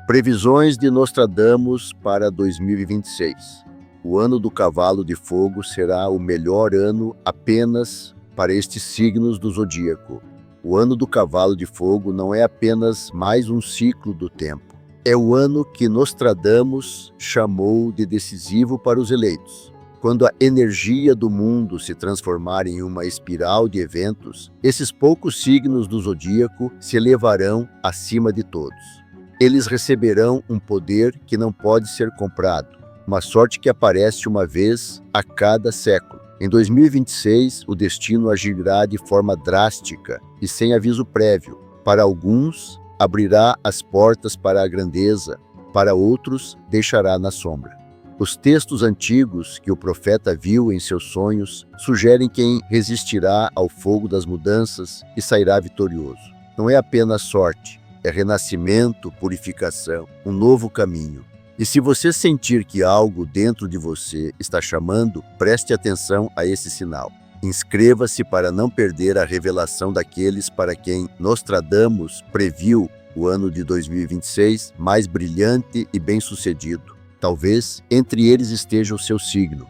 Previsões de Nostradamus para 2026. O ano do cavalo de fogo será o melhor ano apenas para estes signos do zodíaco. O ano do cavalo de fogo não é apenas mais um ciclo do tempo. É o ano que Nostradamus chamou de decisivo para os eleitos. Quando a energia do mundo se transformar em uma espiral de eventos, esses poucos signos do zodíaco se elevarão acima de todos. Eles receberão um poder que não pode ser comprado, uma sorte que aparece uma vez a cada século. Em 2026, o destino agirá de forma drástica e sem aviso prévio. Para alguns, abrirá as portas para a grandeza, para outros, deixará na sombra. Os textos antigos que o profeta viu em seus sonhos sugerem quem resistirá ao fogo das mudanças e sairá vitorioso. Não é apenas sorte, é renascimento, purificação, um novo caminho. E se você sentir que algo dentro de você está chamando, preste atenção a esse sinal. Inscreva-se para não perder a revelação daqueles para quem Nostradamus previu o ano de 2026 mais brilhante e bem-sucedido. Talvez entre eles esteja o seu signo.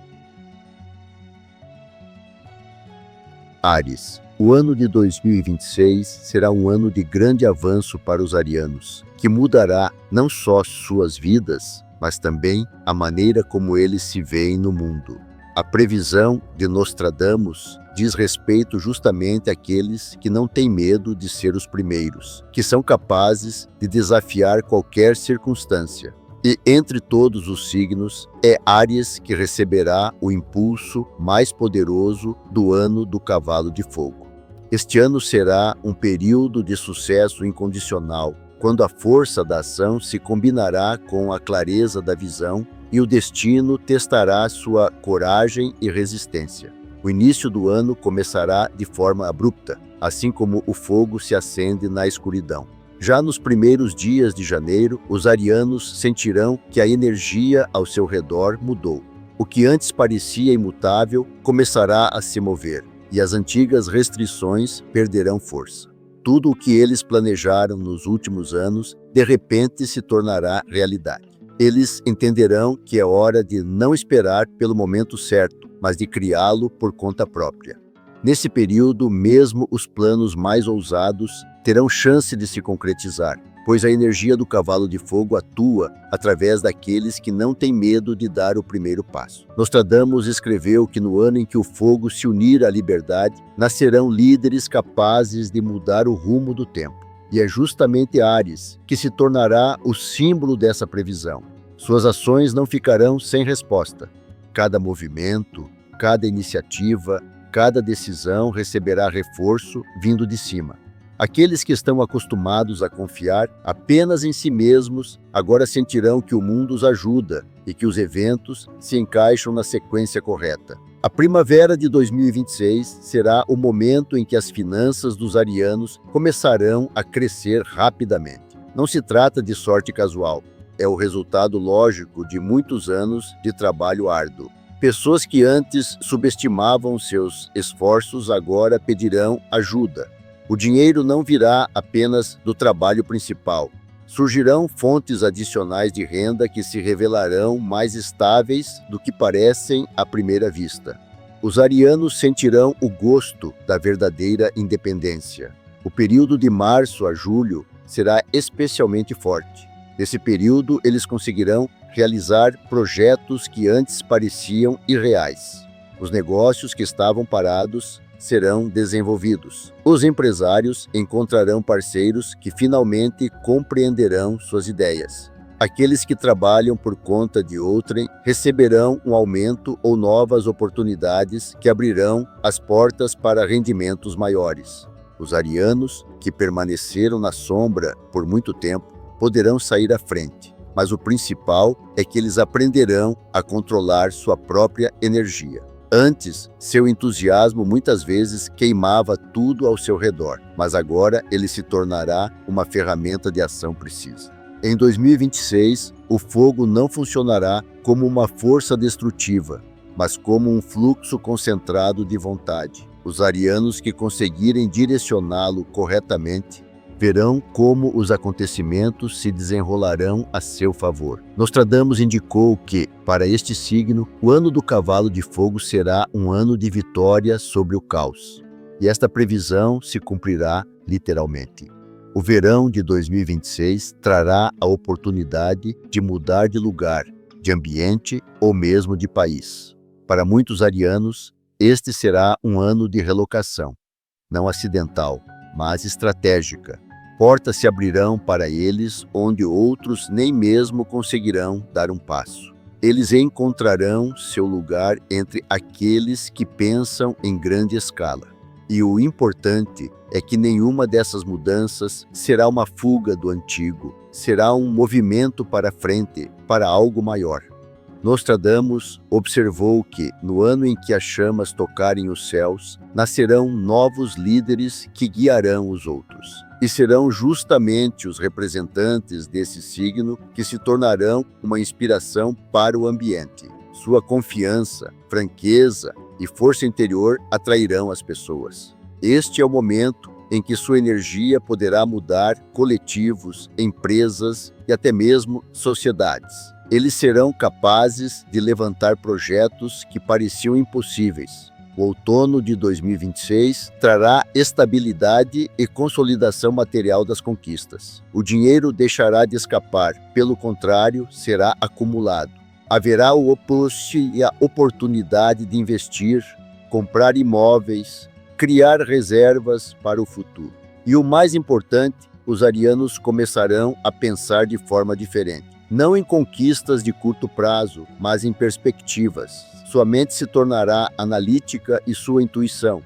Áries. O ano de 2026 será um ano de grande avanço para os arianos, que mudará não só suas vidas, mas também a maneira como eles se veem no mundo. A previsão de Nostradamus diz respeito justamente àqueles que não têm medo de ser os primeiros, que são capazes de desafiar qualquer circunstância. E entre todos os signos, é Áries que receberá o impulso mais poderoso do ano do cavalo de fogo. Este ano será um período de sucesso incondicional, quando a força da ação se combinará com a clareza da visão e o destino testará sua coragem e resistência. O início do ano começará de forma abrupta, assim como o fogo se acende na escuridão. Já nos primeiros dias de janeiro, os arianos sentirão que a energia ao seu redor mudou. O que antes parecia imutável começará a se mover, e as antigas restrições perderão força. Tudo o que eles planejaram nos últimos anos, de repente se tornará realidade. Eles entenderão que é hora de não esperar pelo momento certo, mas de criá-lo por conta própria. Nesse período, mesmo os planos mais ousados terão chance de se concretizar, pois a energia do cavalo de fogo atua através daqueles que não têm medo de dar o primeiro passo. Nostradamus escreveu que no ano em que o fogo se unir à liberdade, nascerão líderes capazes de mudar o rumo do tempo. E é justamente Áries que se tornará o símbolo dessa previsão. Suas ações não ficarão sem resposta. Cada movimento, cada iniciativa, cada decisão receberá reforço vindo de cima. Aqueles que estão acostumados a confiar apenas em si mesmos, agora sentirão que o mundo os ajuda e que os eventos se encaixam na sequência correta. A primavera de 2026 será o momento em que as finanças dos arianos começarão a crescer rapidamente. Não se trata de sorte casual, é o resultado lógico de muitos anos de trabalho árduo. Pessoas que antes subestimavam seus esforços agora pedirão ajuda. O dinheiro não virá apenas do trabalho principal. Surgirão fontes adicionais de renda que se revelarão mais estáveis do que parecem à primeira vista. Os arianos sentirão o gosto da verdadeira independência. O período de março a julho será especialmente forte. Nesse período, eles conseguirão realizar projetos que antes pareciam irreais. Os negócios que estavam parados serão desenvolvidos. Os empresários encontrarão parceiros que finalmente compreenderão suas ideias. Aqueles que trabalham por conta de outrem receberão um aumento ou novas oportunidades que abrirão as portas para rendimentos maiores. Os arianos, que permaneceram na sombra por muito tempo, poderão sair à frente, mas o principal é que eles aprenderão a controlar sua própria energia. Antes, seu entusiasmo muitas vezes queimava tudo ao seu redor, mas agora ele se tornará uma ferramenta de ação precisa. Em 2026, o fogo não funcionará como uma força destrutiva, mas como um fluxo concentrado de vontade. Os arianos que conseguirem direcioná-lo corretamente Verão como os acontecimentos se desenrolarão a seu favor. Nostradamus indicou que, para este signo, o ano do cavalo de fogo será um ano de vitória sobre o caos. E esta previsão se cumprirá literalmente. O verão de 2026 trará a oportunidade de mudar de lugar, de ambiente ou mesmo de país. Para muitos arianos, este será um ano de relocação, não acidental, mas estratégica. Portas se abrirão para eles onde outros nem mesmo conseguirão dar um passo. Eles encontrarão seu lugar entre aqueles que pensam em grande escala. E o importante é que nenhuma dessas mudanças será uma fuga do antigo, será um movimento para frente, para algo maior. Nostradamus observou que, no ano em que as chamas tocarem os céus, nascerão novos líderes que guiarão os outros. E serão justamente os representantes desse signo que se tornarão uma inspiração para o ambiente. Sua confiança, franqueza e força interior atrairão as pessoas. Este é o momento em que sua energia poderá mudar coletivos, empresas e até mesmo sociedades. Eles serão capazes de levantar projetos que pareciam impossíveis. O outono de 2026 trará estabilidade e consolidação material das conquistas. O dinheiro deixará de escapar, pelo contrário, será acumulado. Haverá a oportunidade de investir, comprar imóveis, criar reservas para o futuro. E o mais importante, os arianos começarão a pensar de forma diferente. Não em conquistas de curto prazo, mas em perspectivas. Sua mente se tornará analítica e sua intuição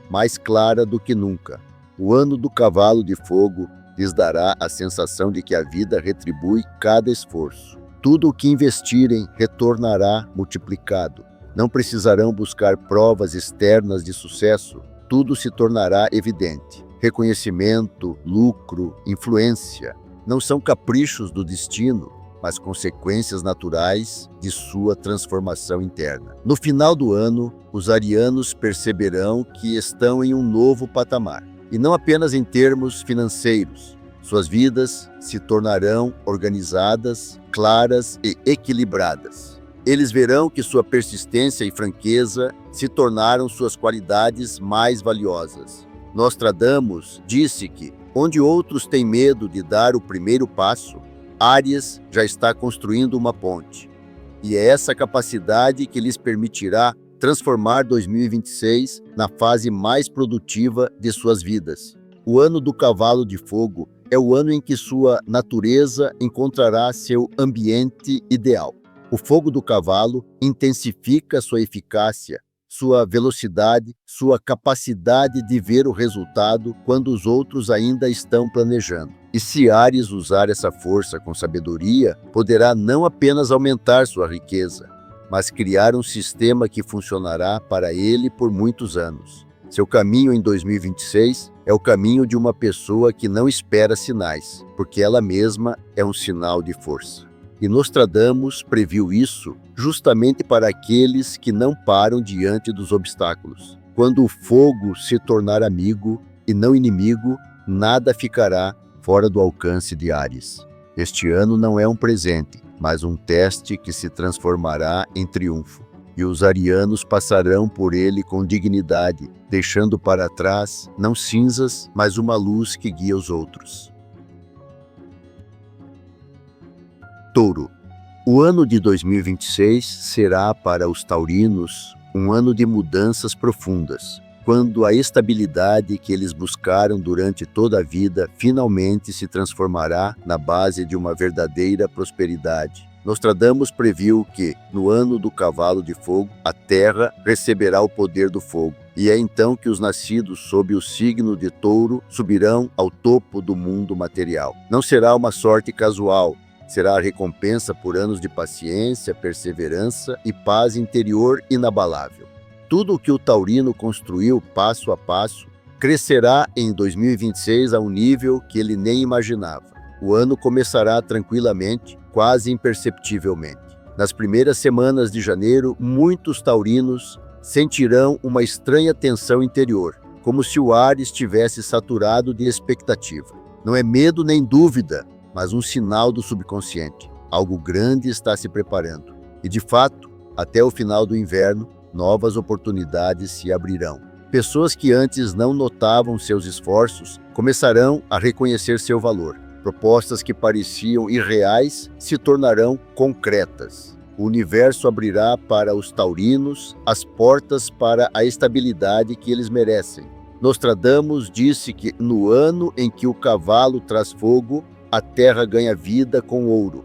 mais clara do que nunca. O ano do cavalo de fogo lhes dará a sensação de que a vida retribui cada esforço. Tudo o que investirem retornará multiplicado. Não precisarão buscar provas externas de sucesso. Tudo se tornará evidente. Reconhecimento, lucro, influência não são caprichos do destino, mas consequências naturais de sua transformação interna. No final do ano, os arianos perceberão que estão em um novo patamar, e não apenas em termos financeiros. Suas vidas se tornarão organizadas, claras e equilibradas. Eles verão que sua persistência e franqueza se tornaram suas qualidades mais valiosas. Nostradamus disse que, onde outros têm medo de dar o primeiro passo, Áries já está construindo uma ponte. E é essa capacidade que lhes permitirá transformar 2026 na fase mais produtiva de suas vidas. O ano do cavalo de fogo é o ano em que sua natureza encontrará seu ambiente ideal. O fogo do cavalo intensifica sua eficácia, sua velocidade, sua capacidade de ver o resultado quando os outros ainda estão planejando. E se Áries usar essa força com sabedoria, poderá não apenas aumentar sua riqueza, mas criar um sistema que funcionará para ele por muitos anos. Seu caminho em 2026 é o caminho de uma pessoa que não espera sinais, porque ela mesma é um sinal de força. E Nostradamus previu isso justamente para aqueles que não param diante dos obstáculos. Quando o fogo se tornar amigo e não inimigo, nada ficará fora do alcance de Áries. Este ano não é um presente, mas um teste que se transformará em triunfo. E os arianos passarão por ele com dignidade, deixando para trás não cinzas, mas uma luz que guia os outros. Touro. O ano de 2026 será para os taurinos um ano de mudanças profundas, quando a estabilidade que eles buscaram durante toda a vida finalmente se transformará na base de uma verdadeira prosperidade. Nostradamus previu que, no ano do cavalo de fogo, a terra receberá o poder do fogo, e é então que os nascidos sob o signo de touro subirão ao topo do mundo material. Não será uma sorte casual, será a recompensa por anos de paciência, perseverança e paz interior inabalável. Tudo o que o taurino construiu passo a passo crescerá em 2026 a um nível que ele nem imaginava. O ano começará tranquilamente, quase imperceptivelmente. Nas primeiras semanas de janeiro, muitos taurinos sentirão uma estranha tensão interior, como se o ar estivesse saturado de expectativa. Não é medo nem dúvida, mas um sinal do subconsciente. Algo grande está se preparando. E de fato, até o final do inverno, novas oportunidades se abrirão. Pessoas que antes não notavam seus esforços começarão a reconhecer seu valor. Propostas que pareciam irreais se tornarão concretas. O universo abrirá para os taurinos as portas para a estabilidade que eles merecem. Nostradamus disse que no ano em que o cavalo traz fogo, a terra ganha vida com ouro.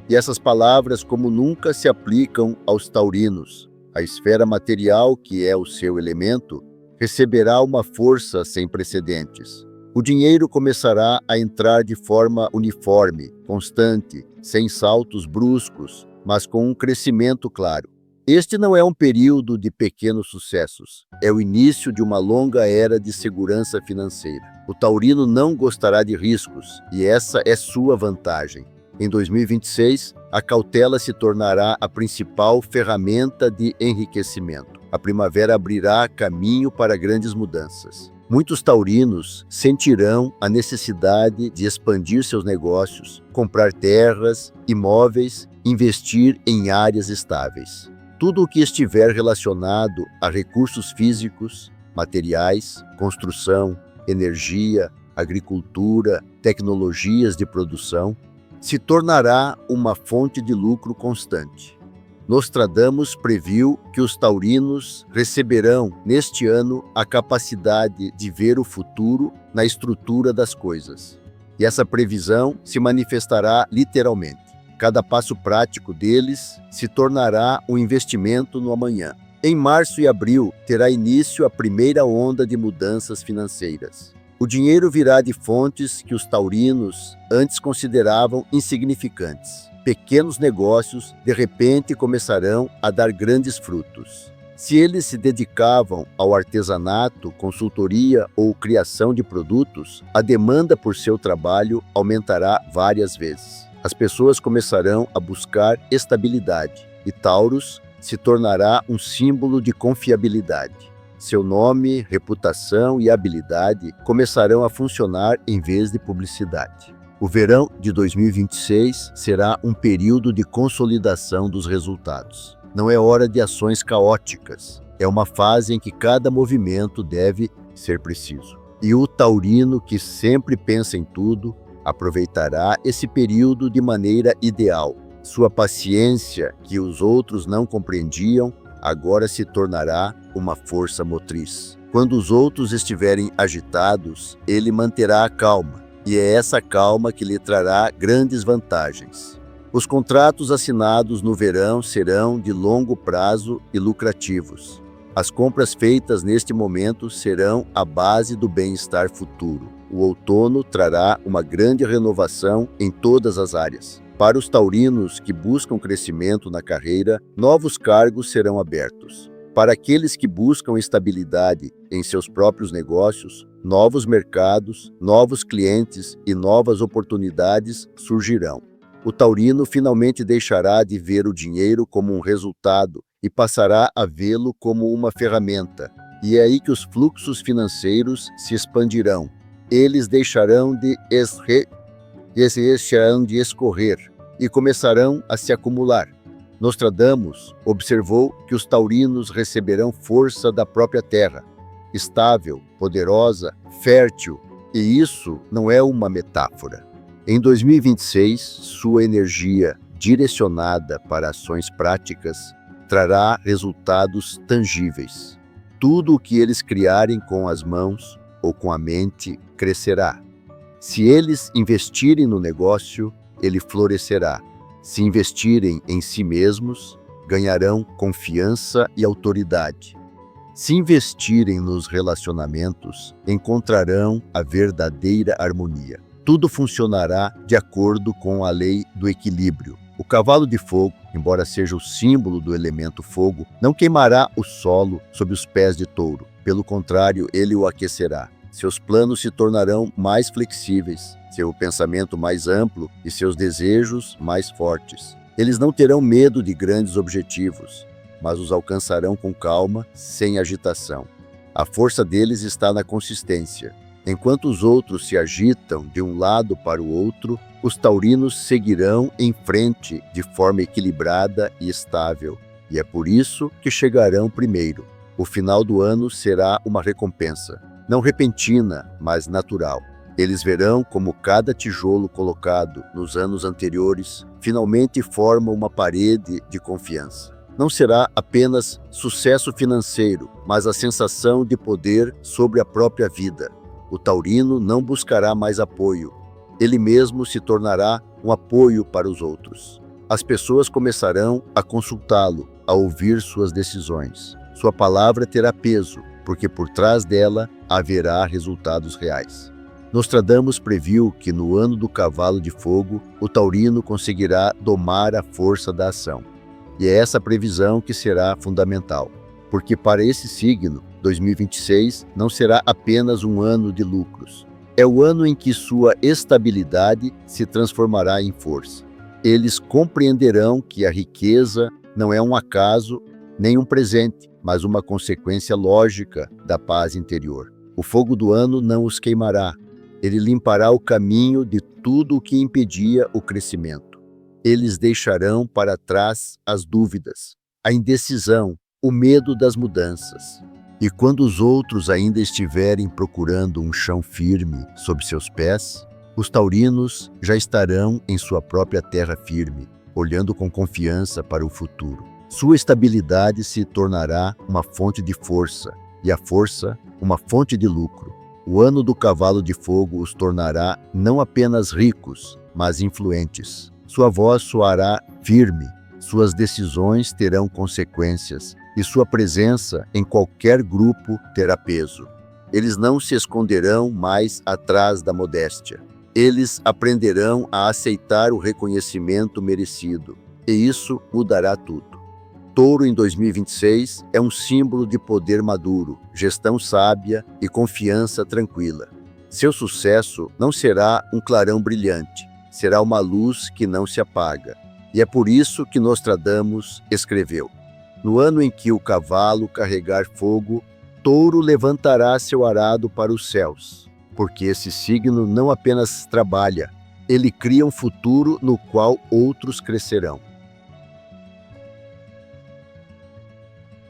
E essas palavras, como nunca, se aplicam aos taurinos. A esfera material, que é o seu elemento, receberá uma força sem precedentes. O dinheiro começará a entrar de forma uniforme, constante, sem saltos bruscos, mas com um crescimento claro. Este não é um período de pequenos sucessos, é o início de uma longa era de segurança financeira. O taurino não gostará de riscos, e essa é sua vantagem. Em 2026, a cautela se tornará a principal ferramenta de enriquecimento. A primavera abrirá caminho para grandes mudanças. Muitos taurinos sentirão a necessidade de expandir seus negócios, comprar terras, imóveis, investir em áreas estáveis. Tudo o que estiver relacionado a recursos físicos, materiais, construção, energia, agricultura, tecnologias de produção, se tornará uma fonte de lucro constante. Nostradamus previu que os taurinos receberão, neste ano, a capacidade de ver o futuro na estrutura das coisas. E essa previsão se manifestará literalmente. Cada passo prático deles se tornará um investimento no amanhã. Em março e abril, terá início a primeira onda de mudanças financeiras. O dinheiro virá de fontes que os taurinos antes consideravam insignificantes. Pequenos negócios, de repente, começarão a dar grandes frutos. Se eles se dedicavam ao artesanato, consultoria ou criação de produtos, a demanda por seu trabalho aumentará várias vezes. As pessoas começarão a buscar estabilidade, e Taurus se tornará um símbolo de confiabilidade. Seu nome, reputação e habilidade começarão a funcionar em vez de publicidade. O verão de 2026 será um período de consolidação dos resultados. Não é hora de ações caóticas. É uma fase em que cada movimento deve ser preciso. E o taurino, que sempre pensa em tudo, aproveitará esse período de maneira ideal. Sua paciência, que os outros não compreendiam, agora se tornará uma força motriz. Quando os outros estiverem agitados, ele manterá a calma, e é essa calma que lhe trará grandes vantagens. Os contratos assinados no verão serão de longo prazo e lucrativos. As compras feitas neste momento serão a base do bem-estar futuro. O outono trará uma grande renovação em todas as áreas. Para os taurinos que buscam crescimento na carreira, novos cargos serão abertos. Para aqueles que buscam estabilidade em seus próprios negócios, novos mercados, novos clientes e novas oportunidades surgirão. O taurino finalmente deixará de ver o dinheiro como um resultado e passará a vê-lo como uma ferramenta. E é aí que os fluxos financeiros se expandirão. Eles deixarão de escorrer e começarão a se acumular. Nostradamus observou que os taurinos receberão força da própria terra, estável, poderosa, fértil, e isso não é uma metáfora. Em 2026, sua energia direcionada para ações práticas trará resultados tangíveis. Tudo o que eles criarem com as mãos ou com a mente crescerá. Se eles investirem no negócio, ele florescerá. Se investirem em si mesmos, ganharão confiança e autoridade. Se investirem nos relacionamentos, encontrarão a verdadeira harmonia. Tudo funcionará de acordo com a lei do equilíbrio. O cavalo de fogo, embora seja o símbolo do elemento fogo, não queimará o solo sob os pés de touro. Pelo contrário, ele o aquecerá. Seus planos se tornarão mais flexíveis, seu pensamento mais amplo e seus desejos mais fortes. Eles não terão medo de grandes objetivos, mas os alcançarão com calma, sem agitação. A força deles está na consistência. Enquanto os outros se agitam de um lado para o outro, os taurinos seguirão em frente de forma equilibrada e estável, e é por isso que chegarão primeiro. O final do ano será uma recompensa, não repentina, mas natural. Eles verão como cada tijolo colocado nos anos anteriores finalmente forma uma parede de confiança. Não será apenas sucesso financeiro, mas a sensação de poder sobre a própria vida. O taurino não buscará mais apoio. Ele mesmo se tornará um apoio para os outros. As pessoas começarão a consultá-lo, a ouvir suas decisões. Sua palavra terá peso, porque por trás dela haverá resultados reais. Nostradamus previu que no ano do cavalo de fogo, o taurino conseguirá domar a força da ação. E é essa previsão que será fundamental, porque para esse signo, 2026 não será apenas um ano de lucros. É o ano em que sua estabilidade se transformará em força. Eles compreenderão que a riqueza não é um acaso nem um presente, mas uma consequência lógica da paz interior. O fogo do ano não os queimará. Ele limpará o caminho de tudo o que impedia o crescimento. Eles deixarão para trás as dúvidas, a indecisão, o medo das mudanças. E quando os outros ainda estiverem procurando um chão firme sob seus pés, os taurinos já estarão em sua própria terra firme, olhando com confiança para o futuro. Sua estabilidade se tornará uma fonte de força, e a força, uma fonte de lucro. O ano do cavalo de fogo os tornará não apenas ricos, mas influentes. Sua voz soará firme, suas decisões terão consequências, e sua presença em qualquer grupo terá peso. Eles não se esconderão mais atrás da modéstia. Eles aprenderão a aceitar o reconhecimento merecido, e isso mudará tudo. Touro em 2026 é um símbolo de poder maduro, gestão sábia e confiança tranquila. Seu sucesso não será um clarão brilhante, será uma luz que não se apaga. E é por isso que Nostradamus escreveu: no ano em que o cavalo carregar fogo, Touro levantará seu arado para os céus, porque esse signo não apenas trabalha, ele cria um futuro no qual outros crescerão.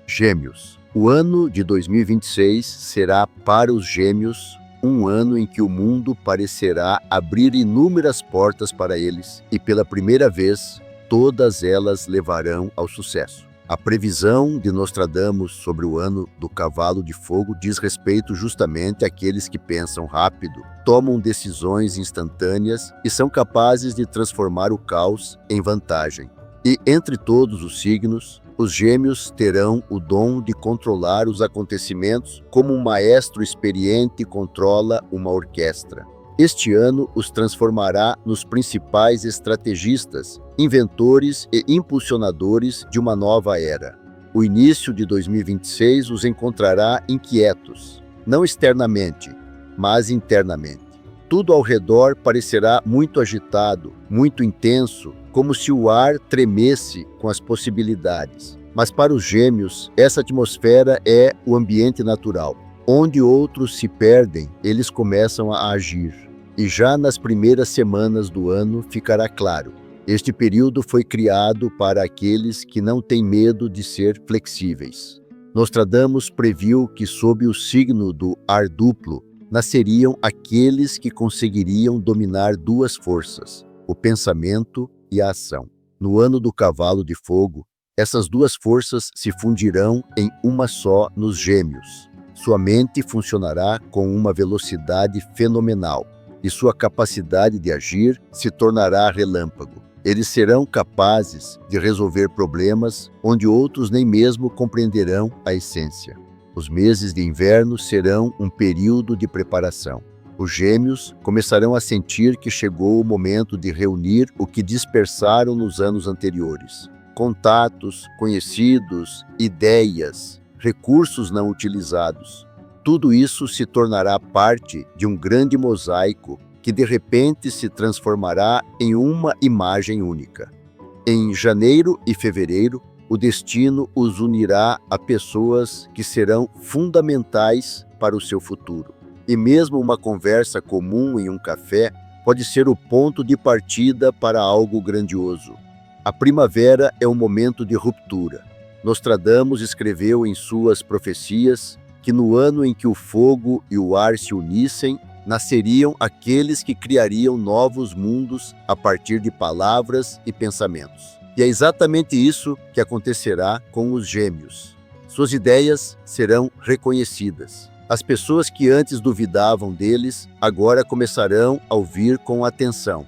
Gêmeos. O ano de 2026 será para os Gêmeos um ano em que o mundo parecerá abrir inúmeras portas para eles e pela primeira vez todas elas levarão ao sucesso. A previsão de Nostradamus sobre o ano do cavalo de fogo diz respeito justamente àqueles que pensam rápido, tomam decisões instantâneas e são capazes de transformar o caos em vantagem. E entre todos os signos, os Gêmeos terão o dom de controlar os acontecimentos como um maestro experiente controla uma orquestra. Este ano os transformará nos principais estrategistas, inventores e impulsionadores de uma nova era. O início de 2026 os encontrará inquietos, não externamente, mas internamente. Tudo ao redor parecerá muito agitado, muito intenso, como se o ar tremesse com as possibilidades. Mas para os Gêmeos, essa atmosfera é o ambiente natural. Onde outros se perdem, eles começam a agir. E já nas primeiras semanas do ano ficará claro: este período foi criado para aqueles que não têm medo de ser flexíveis. Nostradamus previu que sob o signo do ar duplo, nasceriam aqueles que conseguiriam dominar duas forças, o pensamento e a ação. No ano do cavalo de fogo, essas duas forças se fundirão em uma só nos Gêmeos. Sua mente funcionará com uma velocidade fenomenal e sua capacidade de agir se tornará relâmpago. Eles serão capazes de resolver problemas onde outros nem mesmo compreenderão a essência. Os meses de inverno serão um período de preparação. Os Gêmeos começarão a sentir que chegou o momento de reunir o que dispersaram nos anos anteriores. Contatos, conhecidos, ideias, recursos não utilizados. Tudo isso se tornará parte de um grande mosaico que de repente se transformará em uma imagem única. Em janeiro e fevereiro, o destino os unirá a pessoas que serão fundamentais para o seu futuro. e mesmo uma conversa comum em um café pode ser o ponto de partida para algo grandioso. A primavera é um momento de ruptura. Nostradamus escreveu em suas profecias que no ano em que o fogo e o ar se unissem, nasceriam aqueles que criariam novos mundos a partir de palavras e pensamentos. E é exatamente isso que acontecerá com os gêmeos. Suas ideias serão reconhecidas. As pessoas que antes duvidavam deles, agora começarão a ouvir com atenção.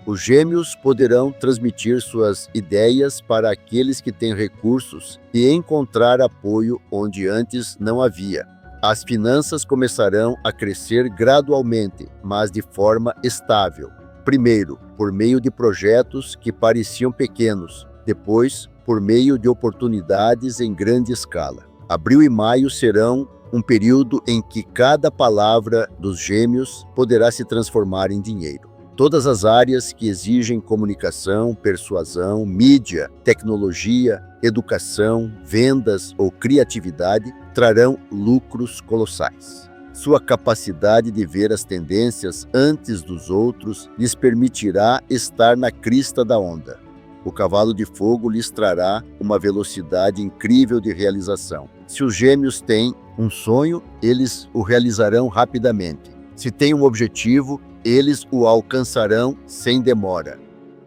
Os gêmeos poderão transmitir suas ideias para aqueles que têm recursos e encontrar apoio onde antes não havia. As finanças começarão a crescer gradualmente, mas de forma estável. Primeiro, por meio de projetos que pareciam pequenos, depois, por meio de oportunidades em grande escala. Abril e maio serão um período em que cada palavra dos gêmeos poderá se transformar em dinheiro. Todas as áreas que exigem comunicação, persuasão, mídia, tecnologia, educação, vendas ou criatividade trarão lucros colossais. Sua capacidade de ver as tendências antes dos outros lhes permitirá estar na crista da onda. O cavalo de fogo lhes trará uma velocidade incrível de realização. Se os gêmeos têm um sonho, eles o realizarão rapidamente. Se têm um objetivo, eles o alcançarão sem demora.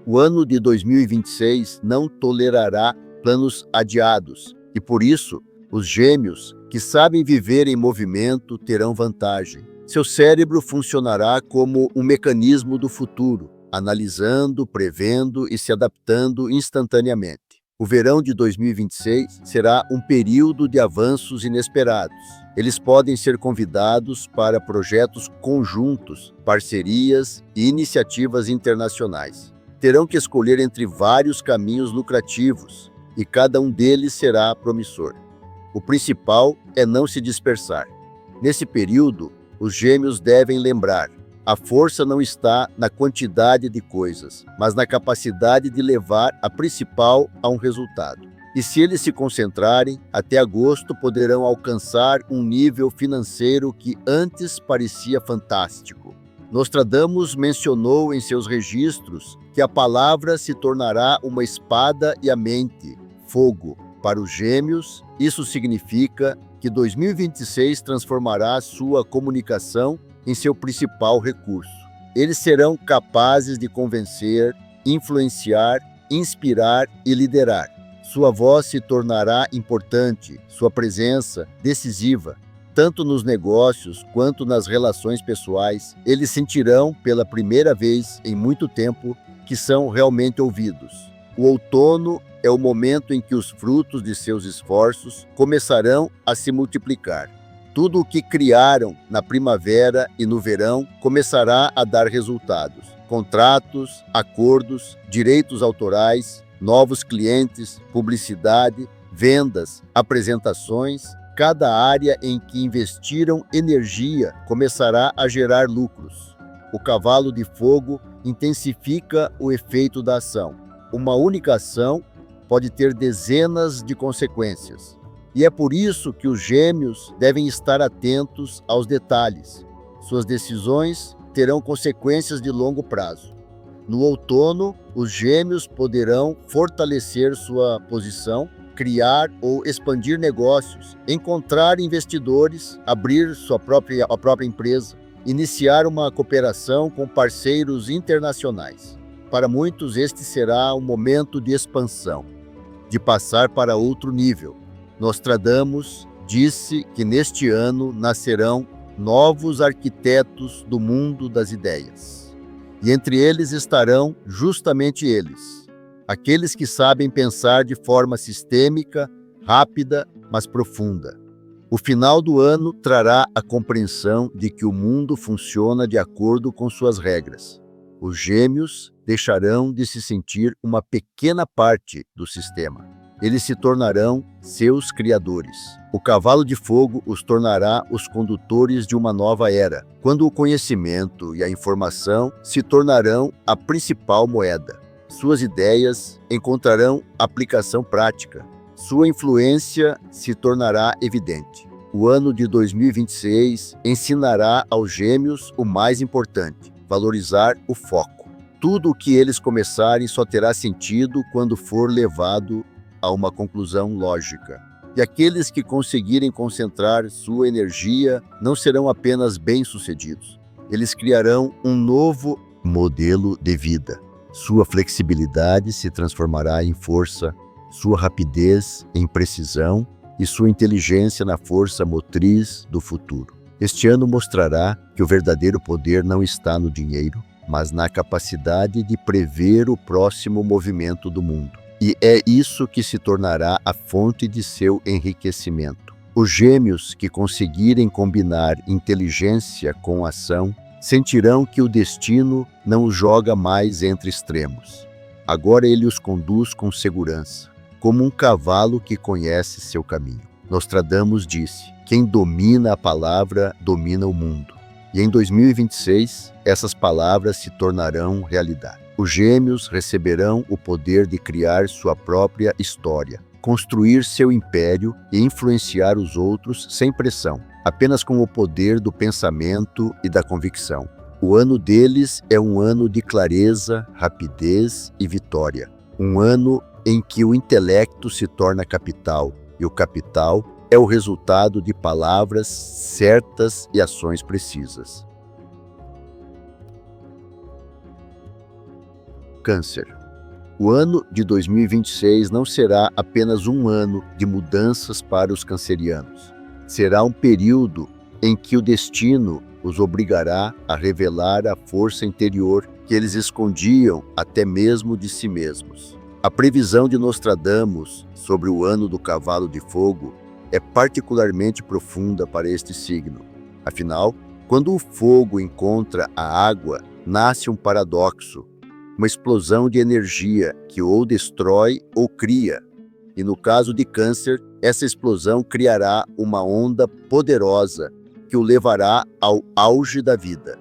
O ano de 2026 não tolerará planos adiados e, por isso, os gêmeos, que sabem viver em movimento, terão vantagem. Seu cérebro funcionará como um mecanismo do futuro, analisando, prevendo e se adaptando instantaneamente. O verão de 2026 será um período de avanços inesperados. Eles podem ser convidados para projetos conjuntos, parcerias e iniciativas internacionais. Terão que escolher entre vários caminhos lucrativos e cada um deles será promissor. O principal é não se dispersar. Nesse período, os gêmeos devem lembrar: a força não está na quantidade de coisas, mas na capacidade de levar a principal a um resultado. E se eles se concentrarem, até agosto poderão alcançar um nível financeiro que antes parecia fantástico. Nostradamus mencionou em seus registros que a palavra se tornará uma espada e a mente, fogo. Para os gêmeos, isso significa que 2026 transformará sua comunicação em seu principal recurso. Eles serão capazes de convencer, influenciar, inspirar e liderar. Sua voz se tornará importante, sua presença decisiva. Tanto nos negócios quanto nas relações pessoais, eles sentirão pela primeira vez em muito tempo que são realmente ouvidos. O outono é o momento em que os frutos de seus esforços começarão a se multiplicar. Tudo o que criaram na primavera e no verão começará a dar resultados. Contratos, acordos, direitos autorais, novos clientes, publicidade, vendas, apresentações. Cada área em que investiram energia começará a gerar lucros. O cavalo de fogo intensifica o efeito da ação. Uma única ação pode ter dezenas de consequências. E é por isso que os gêmeos devem estar atentos aos detalhes. Suas decisões terão consequências de longo prazo. No outono, os gêmeos poderão fortalecer sua posição, criar ou expandir negócios, encontrar investidores, abrir a própria empresa, iniciar uma cooperação com parceiros internacionais. Para muitos, este será um momento de expansão, de passar para outro nível. Nostradamus disse que neste ano nascerão novos arquitetos do mundo das ideias. E entre eles estarão justamente eles, aqueles que sabem pensar de forma sistêmica, rápida, mas profunda. O final do ano trará a compreensão de que o mundo funciona de acordo com suas regras. Os gêmeos deixarão de se sentir uma pequena parte do sistema. Eles se tornarão seus criadores. O cavalo de fogo os tornará os condutores de uma nova era, quando o conhecimento e a informação se tornarão a principal moeda. Suas ideias encontrarão aplicação prática. Sua influência se tornará evidente. O ano de 2026 ensinará aos Gêmeos o mais importante: valorizar o foco. Tudo o que eles começarem só terá sentido quando for levado a uma conclusão lógica. E aqueles que conseguirem concentrar sua energia não serão apenas bem-sucedidos. Eles criarão um novo modelo de vida. Sua flexibilidade se transformará em força, sua rapidez em precisão e sua inteligência na força motriz do futuro. Este ano mostrará que o verdadeiro poder não está no dinheiro, mas na capacidade de prever o próximo movimento do mundo. E é isso que se tornará a fonte de seu enriquecimento. Os Gêmeos que conseguirem combinar inteligência com ação sentirão que o destino não os joga mais entre extremos. Agora ele os conduz com segurança, como um cavalo que conhece seu caminho. Nostradamus disse: quem domina a palavra domina o mundo. E em 2026, essas palavras se tornarão realidade. Os Gêmeos receberão o poder de criar sua própria história, construir seu império e influenciar os outros sem pressão, apenas com o poder do pensamento e da convicção. O ano deles é um ano de clareza, rapidez e vitória. Um ano em que o intelecto se torna capital, e o capital é o resultado de palavras certas e ações precisas. Câncer. O ano de 2026 não será apenas um ano de mudanças para os cancerianos. Será um período em que o destino os obrigará a revelar a força interior que eles escondiam até mesmo de si mesmos. A previsão de Nostradamus sobre o ano do cavalo de fogo é particularmente profunda para este signo. Afinal, quando o fogo encontra a água, nasce um paradoxo, uma explosão de energia que ou destrói ou cria. E no caso de Câncer, essa explosão criará uma onda poderosa que o levará ao auge da vida.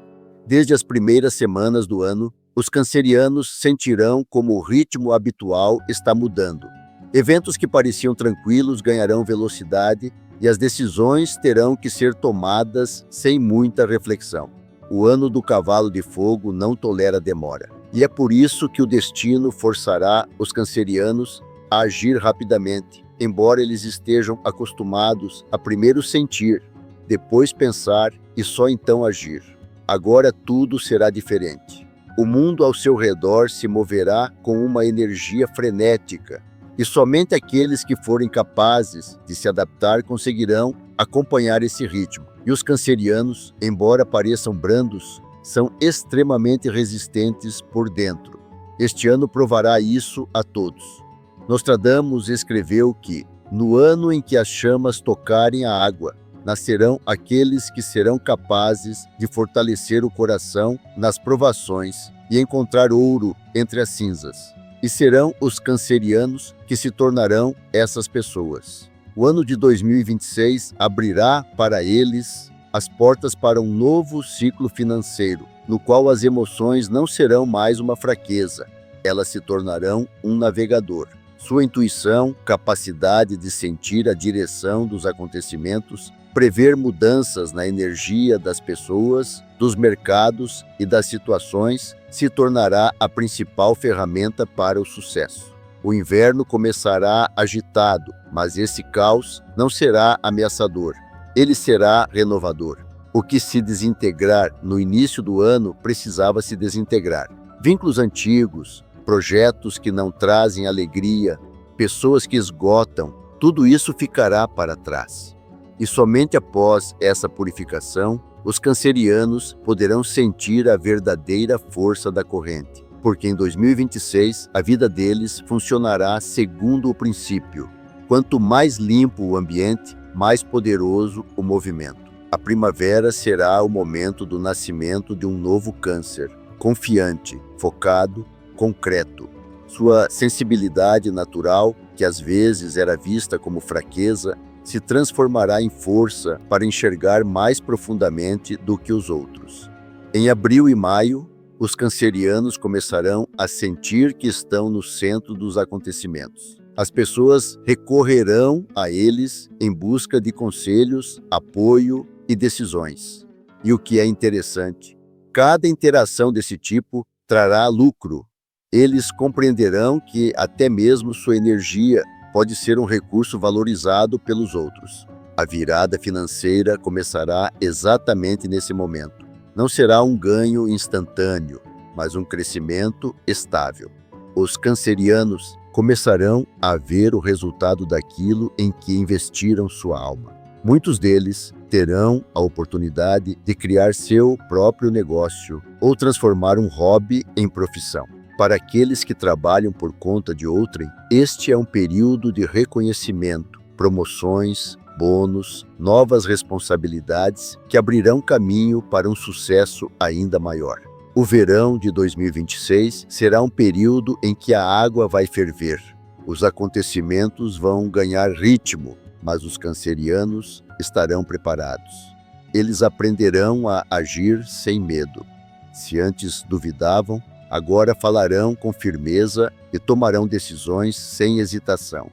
Desde as primeiras semanas do ano, os cancerianos sentirão como o ritmo habitual está mudando. Eventos que pareciam tranquilos ganharão velocidade e as decisões terão que ser tomadas sem muita reflexão. O ano do cavalo de fogo não tolera demora. E é por isso que o destino forçará os cancerianos a agir rapidamente, embora eles estejam acostumados a primeiro sentir, depois pensar e só então agir. Agora tudo será diferente. O mundo ao seu redor se moverá com uma energia frenética, e somente aqueles que forem capazes de se adaptar conseguirão acompanhar esse ritmo. E os cancerianos, embora pareçam brandos, são extremamente resistentes por dentro. Este ano provará isso a todos. Nostradamus escreveu que, no ano em que as chamas tocarem a água, nascerão aqueles que serão capazes de fortalecer o coração nas provações e encontrar ouro entre as cinzas. E serão os cancerianos que se tornarão essas pessoas. O ano de 2026 abrirá para eles as portas para um novo ciclo financeiro, no qual as emoções não serão mais uma fraqueza, elas se tornarão um navegador. Sua intuição, capacidade de sentir a direção dos acontecimentos, prever mudanças na energia das pessoas, dos mercados e das situações, se tornará a principal ferramenta para o sucesso. O inverno começará agitado, mas esse caos não será ameaçador. Ele será renovador. O que se desintegrar no início do ano precisava se desintegrar. Vínculos antigos, projetos que não trazem alegria, pessoas que esgotam, tudo isso ficará para trás. E somente após essa purificação, os cancerianos poderão sentir a verdadeira força da corrente, porque em 2026 a vida deles funcionará segundo o princípio: quanto mais limpo o ambiente, mais poderoso o movimento. A primavera será o momento do nascimento de um novo Câncer, confiante, focado, concreto. Sua sensibilidade natural, que às vezes era vista como fraqueza, se transformará em força para enxergar mais profundamente do que os outros. Em abril e maio, os cancerianos começarão a sentir que estão no centro dos acontecimentos. As pessoas recorrerão a eles em busca de conselhos, apoio e decisões. E o que é interessante, cada interação desse tipo trará lucro. Eles compreenderão que até mesmo sua energia pode ser um recurso valorizado pelos outros. A virada financeira começará exatamente nesse momento. Não será um ganho instantâneo, mas um crescimento estável. Os cancerianos começarão a ver o resultado daquilo em que investiram sua alma. Muitos deles terão a oportunidade de criar seu próprio negócio ou transformar um hobby em profissão. Para aqueles que trabalham por conta de outrem, este é um período de reconhecimento, promoções, bônus, novas responsabilidades que abrirão caminho para um sucesso ainda maior. O verão de 2026 será um período em que a água vai ferver. Os acontecimentos vão ganhar ritmo, mas os cancerianos estarão preparados. Eles aprenderão a agir sem medo. Se antes duvidavam, agora falarão com firmeza e tomarão decisões sem hesitação.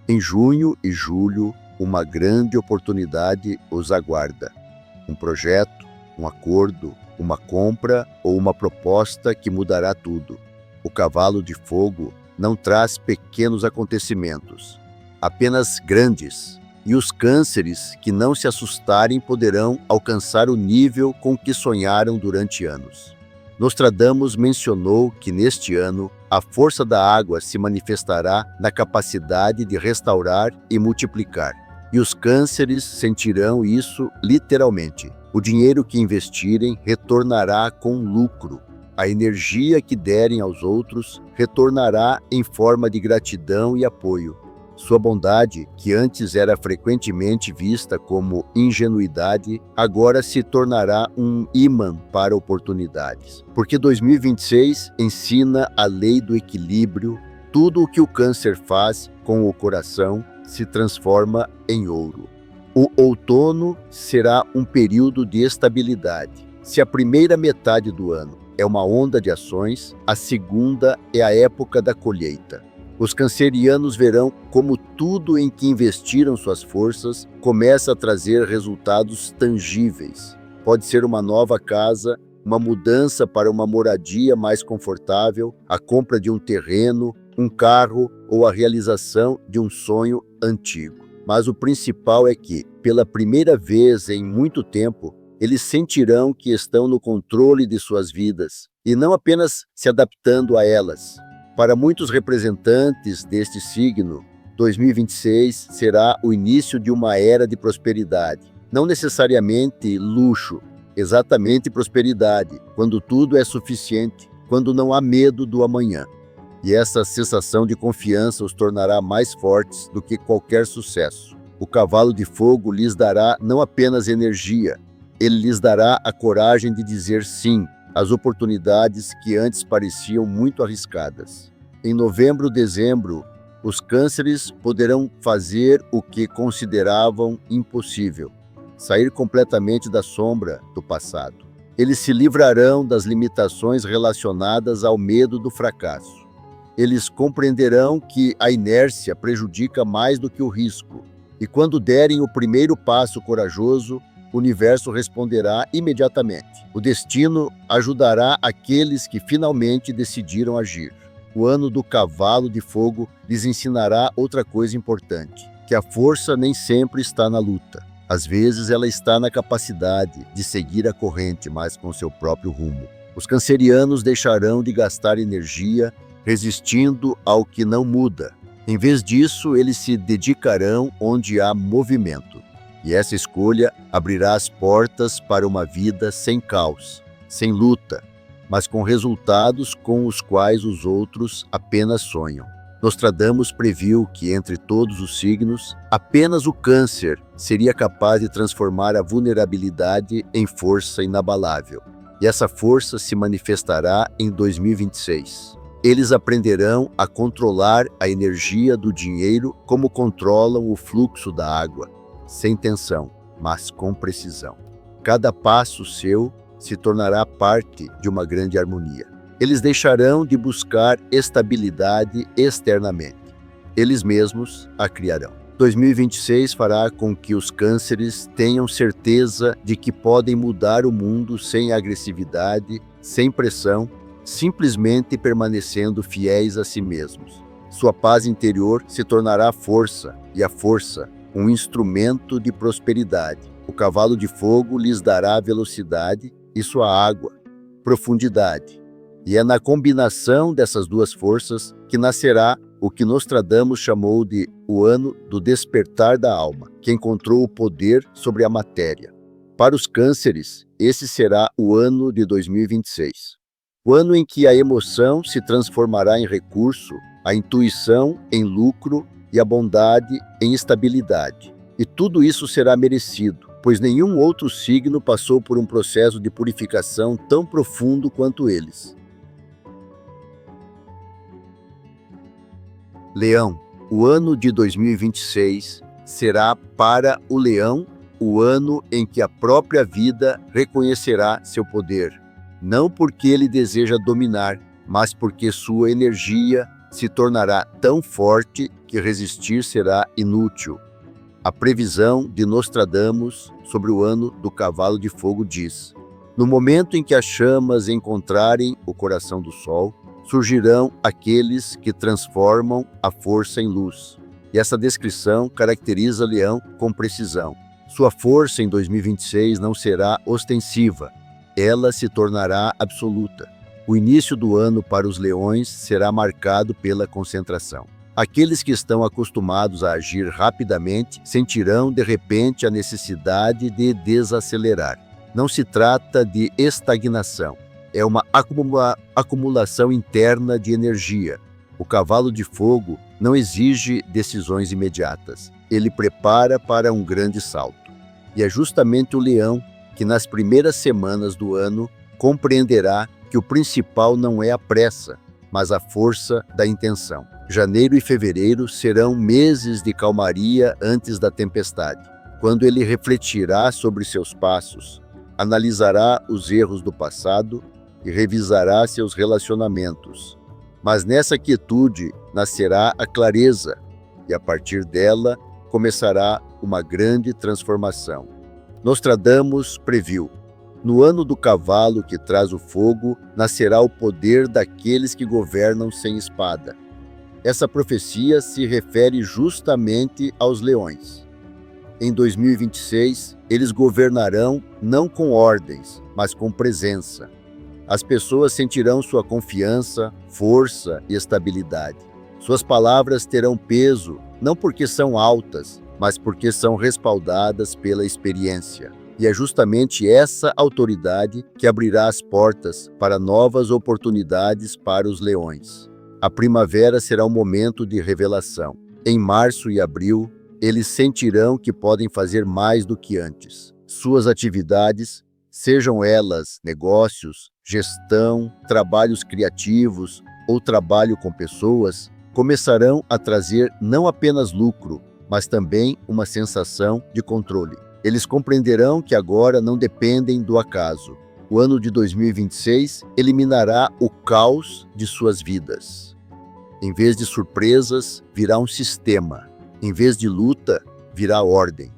Em junho e julho, uma grande oportunidade os aguarda. Um projeto, um acordo, uma compra ou uma proposta que mudará tudo. O cavalo de fogo não traz pequenos acontecimentos, apenas grandes. E os cânceres que não se assustarem poderão alcançar o nível com que sonharam durante anos. Nostradamus mencionou que neste ano a força da água se manifestará na capacidade de restaurar e multiplicar. E os cânceres sentirão isso literalmente. O dinheiro que investirem retornará com lucro. A energia que derem aos outros retornará em forma de gratidão e apoio. Sua bondade, que antes era frequentemente vista como ingenuidade, agora se tornará um ímã para oportunidades. Porque 2026 ensina a lei do equilíbrio. Tudo o que o câncer faz com o coração se transforma em ouro. O outono será um período de estabilidade. Se a primeira metade do ano é uma onda de ações, a segunda é a época da colheita. Os cancerianos verão como tudo em que investiram suas forças começa a trazer resultados tangíveis. Pode ser uma nova casa, uma mudança para uma moradia mais confortável, a compra de um terreno, um carro ou a realização de um sonho antigo. Mas o principal é que, pela primeira vez em muito tempo, eles sentirão que estão no controle de suas vidas e não apenas se adaptando a elas. Para muitos representantes deste signo, 2026 será o início de uma era de prosperidade. Não necessariamente luxo, exatamente prosperidade, quando tudo é suficiente, quando não há medo do amanhã. E essa sensação de confiança os tornará mais fortes do que qualquer sucesso. O cavalo de fogo lhes dará não apenas energia, ele lhes dará a coragem de dizer sim às oportunidades que antes pareciam muito arriscadas. Em novembro, dezembro, os cânceres poderão fazer o que consideravam impossível, sair completamente da sombra do passado. Eles se livrarão das limitações relacionadas ao medo do fracasso. Eles compreenderão que a inércia prejudica mais do que o risco, e quando derem o primeiro passo corajoso, o universo responderá imediatamente. O destino ajudará aqueles que finalmente decidiram agir. O ano do cavalo de fogo lhes ensinará outra coisa importante, que a força nem sempre está na luta. Às vezes ela está na capacidade de seguir a corrente, mas com seu próprio rumo. Os cancerianos deixarão de gastar energia resistindo ao que não muda. Em vez disso, eles se dedicarão onde há movimento. E essa escolha abrirá as portas para uma vida sem caos, sem luta, mas com resultados com os quais os outros apenas sonham. Nostradamus previu que entre todos os signos, apenas o câncer seria capaz de transformar a vulnerabilidade em força inabalável. E essa força se manifestará em 2026. Eles aprenderão a controlar a energia do dinheiro como controlam o fluxo da água, sem tensão, mas com precisão. Cada passo seu se tornará parte de uma grande harmonia. Eles deixarão de buscar estabilidade externamente. eles mesmos a criarão. 2026 fará com que os cânceres tenham certeza de que podem mudar o mundo sem agressividade, sem pressão, simplesmente permanecendo fiéis a si mesmos. Sua paz interior se tornará força, e a força, um instrumento de prosperidade. O cavalo de fogo lhes dará velocidade e sua água, profundidade. E é na combinação dessas duas forças que nascerá o que Nostradamus chamou de o ano do despertar da alma, que encontrou o poder sobre a matéria. Para os cânceres, esse será o ano de 2026. O ano em que a emoção se transformará em recurso, a intuição em lucro e a bondade em estabilidade. E tudo isso será merecido, pois nenhum outro signo passou por um processo de purificação tão profundo quanto eles. Leão, o ano de 2026 será para o Leão o ano em que a própria vida reconhecerá seu poder, não porque ele deseja dominar, mas porque sua energia se tornará tão forte que resistir será inútil. A previsão de Nostradamus sobre o ano do cavalo de fogo diz: no momento em que as chamas encontrarem o coração do sol, surgirão aqueles que transformam a força em luz. E essa descrição caracteriza Leão com precisão. Sua força em 2026 não será ostensiva, ela se tornará absoluta. O início do ano para os leões será marcado pela concentração. Aqueles que estão acostumados a agir rapidamente sentirão de repente a necessidade de desacelerar. Não se trata de estagnação. É uma acumulação interna de energia. O cavalo de fogo não exige decisões imediatas. Ele prepara para um grande salto. E é justamente o leão que nas primeiras semanas do ano compreenderá que o principal não é a pressa, mas a força da intenção. Janeiro e fevereiro serão meses de calmaria antes da tempestade, quando ele refletirá sobre seus passos, analisará os erros do passado e revisará seus relacionamentos. Mas nessa quietude nascerá a clareza, e a partir dela começará uma grande transformação. Nostradamus previu: no ano do cavalo que traz o fogo, nascerá o poder daqueles que governam sem espada. Essa profecia se refere justamente aos leões. Em 2026, eles governarão não com ordens, mas com presença. As pessoas sentirão sua confiança, força e estabilidade. Suas palavras terão peso, não porque são altas, mas porque são respaldadas pela experiência. E é justamente essa autoridade que abrirá as portas para novas oportunidades para os leões. A primavera será um momento de revelação. Em março e abril, eles sentirão que podem fazer mais do que antes. Suas atividades, sejam elas negócios, gestão, trabalhos criativos ou trabalho com pessoas, começarão a trazer não apenas lucro, mas também uma sensação de controle. Eles compreenderão que agora não dependem do acaso. O ano de 2026 eliminará o caos de suas vidas. Em vez de surpresas, virá um sistema. Em vez de luta, virá ordem.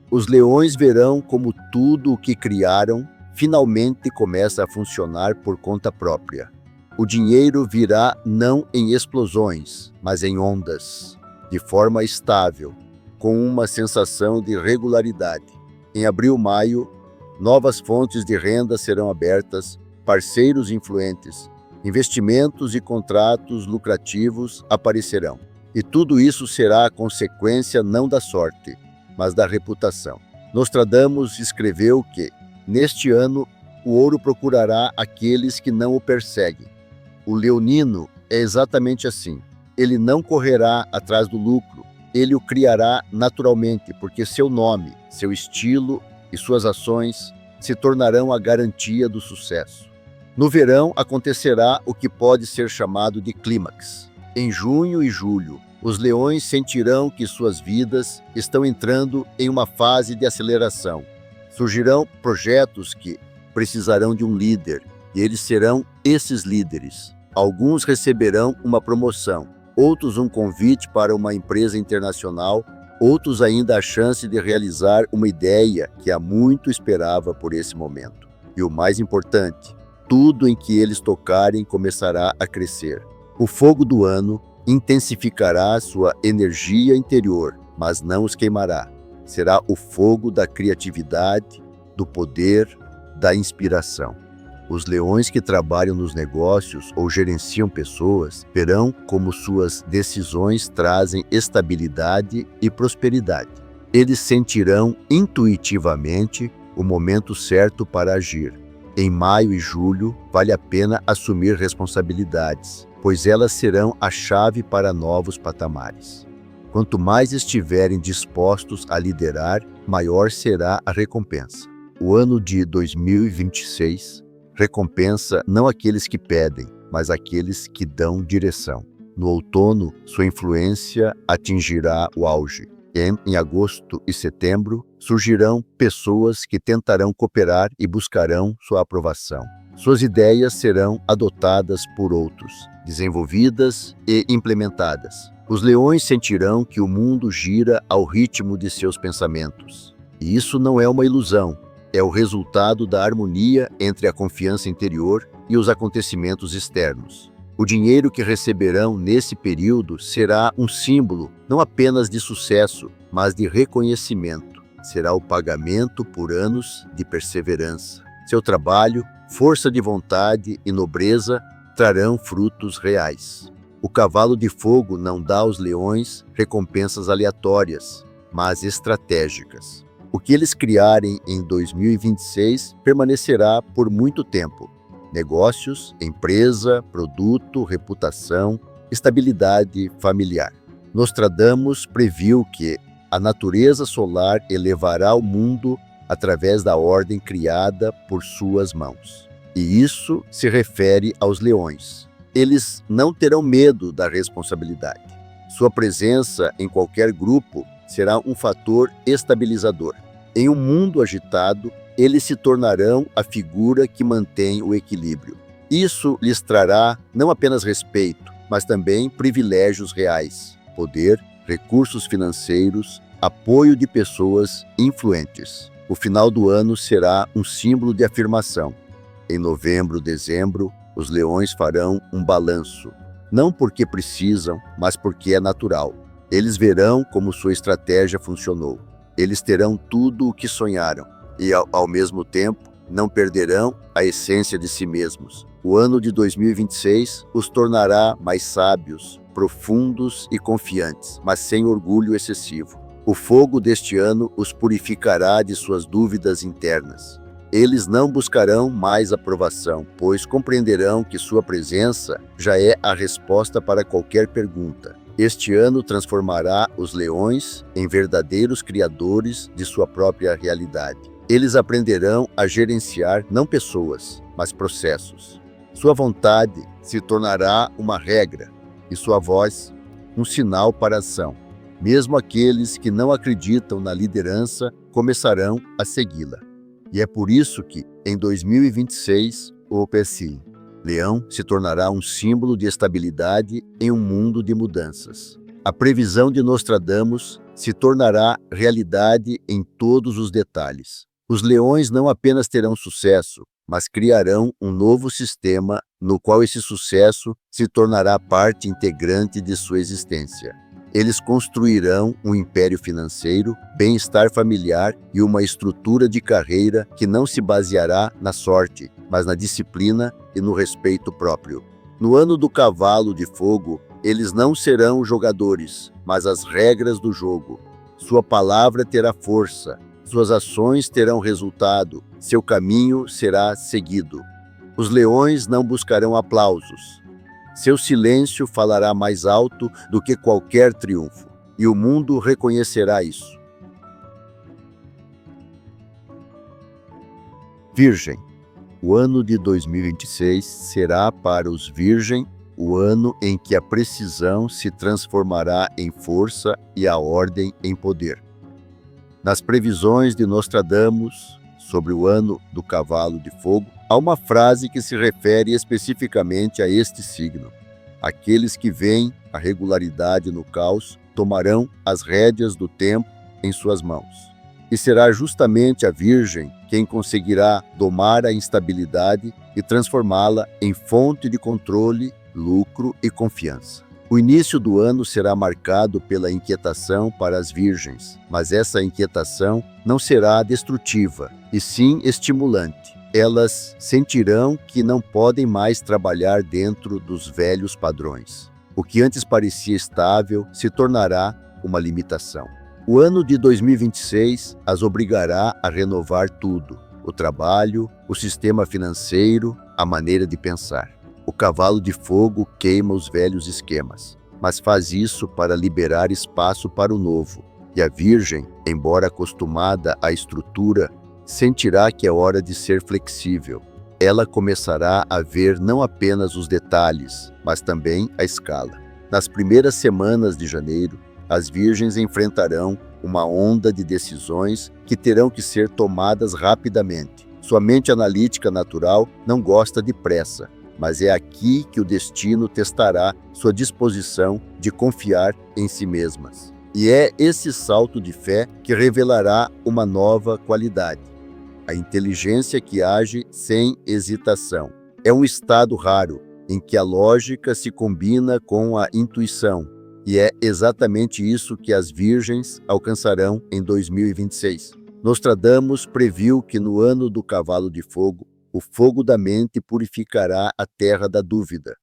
Os leões verão como tudo o que criaram finalmente começa a funcionar por conta própria. O dinheiro virá não em explosões, mas em ondas, de forma estável, com uma sensação de regularidade. Em abril, maio, novas fontes de renda serão abertas, parceiros influentes, investimentos e contratos lucrativos aparecerão. E tudo isso será a consequência não da sorte, mas da reputação. Nostradamus escreveu que, neste ano, o ouro procurará aqueles que não o perseguem. O leonino é exatamente assim. Ele não correrá atrás do lucro, ele o criará naturalmente, porque seu nome, seu estilo e suas ações se tornarão a garantia do sucesso. No verão acontecerá o que pode ser chamado de clímax. Em junho e julho, os leões sentirão que suas vidas estão entrando em uma fase de aceleração. Surgirão projetos que precisarão de um líder, e eles serão esses líderes. Alguns receberão uma promoção, outros um convite para uma empresa internacional, outros ainda a chance de realizar uma ideia que há muito esperava por esse momento. E o mais importante, tudo em que eles tocarem começará a crescer. O fogo do ano intensificará sua energia interior, mas não os queimará. Será o fogo da criatividade, do poder, da inspiração. Os leões que trabalham nos negócios ou gerenciam pessoas verão como suas decisões trazem estabilidade e prosperidade. Eles sentirão intuitivamente o momento certo para agir. Em maio e julho, vale a pena assumir responsabilidades, pois elas serão a chave para novos patamares. Quanto mais estiverem dispostos a liderar, maior será a recompensa. O ano de 2026 recompensa não aqueles que pedem, mas aqueles que dão direção. No outono, sua influência atingirá o auge. Em agosto e setembro, surgirão pessoas que tentarão cooperar e buscarão sua aprovação. Suas ideias serão adotadas por outros, desenvolvidas e implementadas. Os leões sentirão que o mundo gira ao ritmo de seus pensamentos. E isso não é uma ilusão, é o resultado da harmonia entre a confiança interior e os acontecimentos externos. O dinheiro que receberão nesse período será um símbolo não apenas de sucesso, mas de reconhecimento. Será o pagamento por anos de perseverança. Seu trabalho, força de vontade e nobreza trarão frutos reais. O cavalo de fogo não dá aos leões recompensas aleatórias, mas estratégicas. O que eles criarem em 2026 permanecerá por muito tempo. Negócios, empresa, produto, reputação, estabilidade familiar. Nostradamus previu que a natureza solar elevará o mundo através da ordem criada por suas mãos. E isso se refere aos leões. Eles não terão medo da responsabilidade. Sua presença em qualquer grupo será um fator estabilizador. Em um mundo agitado, eles se tornarão a figura que mantém o equilíbrio. Isso lhes trará não apenas respeito, mas também privilégios reais, poder, recursos financeiros, apoio de pessoas influentes. O final do ano será um símbolo de afirmação. Em novembro, dezembro, os leões farão um balanço, não porque precisam, mas porque é natural. Eles verão como sua estratégia funcionou. Eles terão tudo o que sonharam e, ao mesmo tempo, não perderão a essência de si mesmos. O ano de 2026 os tornará mais sábios, profundos e confiantes, mas sem orgulho excessivo. O fogo deste ano os purificará de suas dúvidas internas. Eles não buscarão mais aprovação, pois compreenderão que sua presença já é a resposta para qualquer pergunta. Este ano transformará os leões em verdadeiros criadores de sua própria realidade. Eles aprenderão a gerenciar não pessoas, mas processos. Sua vontade se tornará uma regra e sua voz um sinal para a ação. Mesmo aqueles que não acreditam na liderança começarão a segui-la. E é por isso que, em 2026, o PSI Leão se tornará um símbolo de estabilidade em um mundo de mudanças. A previsão de Nostradamus se tornará realidade em todos os detalhes. Os leões não apenas terão sucesso, mas criarão um novo sistema no qual esse sucesso se tornará parte integrante de sua existência. Eles construirão um império financeiro, bem-estar familiar e uma estrutura de carreira que não se baseará na sorte, mas na disciplina e no respeito próprio. No ano do cavalo de fogo, eles não serão jogadores, mas as regras do jogo. Sua palavra terá força, suas ações terão resultado, seu caminho será seguido. Os leões não buscarão aplausos. Seu silêncio falará mais alto do que qualquer triunfo, e o mundo reconhecerá isso. Virgem. O ano de 2026 será para os Virgem o ano em que a precisão se transformará em força e a ordem em poder. Nas previsões de Nostradamus sobre o ano do cavalo de fogo, há uma frase que se refere especificamente a este signo. Aqueles que veem a regularidade no caos tomarão as rédeas do tempo em suas mãos. E será justamente a Virgem quem conseguirá domar a instabilidade e transformá-la em fonte de controle, lucro e confiança. O início do ano será marcado pela inquietação para as virgens, mas essa inquietação não será destrutiva, e sim estimulante. Elas sentirão que não podem mais trabalhar dentro dos velhos padrões. O que antes parecia estável se tornará uma limitação. O ano de 2026 as obrigará a renovar tudo: o trabalho, o sistema financeiro, a maneira de pensar. O cavalo de fogo queima os velhos esquemas, mas faz isso para liberar espaço para o novo. E a Virgem, embora acostumada à estrutura, sentirá que é hora de ser flexível. Ela começará a ver não apenas os detalhes, mas também a escala. Nas primeiras semanas de janeiro, as virgens enfrentarão uma onda de decisões que terão que ser tomadas rapidamente. Sua mente analítica natural não gosta de pressa, mas é aqui que o destino testará sua disposição de confiar em si mesmas. E é esse salto de fé que revelará uma nova qualidade: a inteligência que age sem hesitação. É um estado raro, em que a lógica se combina com a intuição, e é exatamente isso que as virgens alcançarão em 2026. Nostradamus previu que no ano do cavalo de fogo, o fogo da mente purificará a terra da dúvida.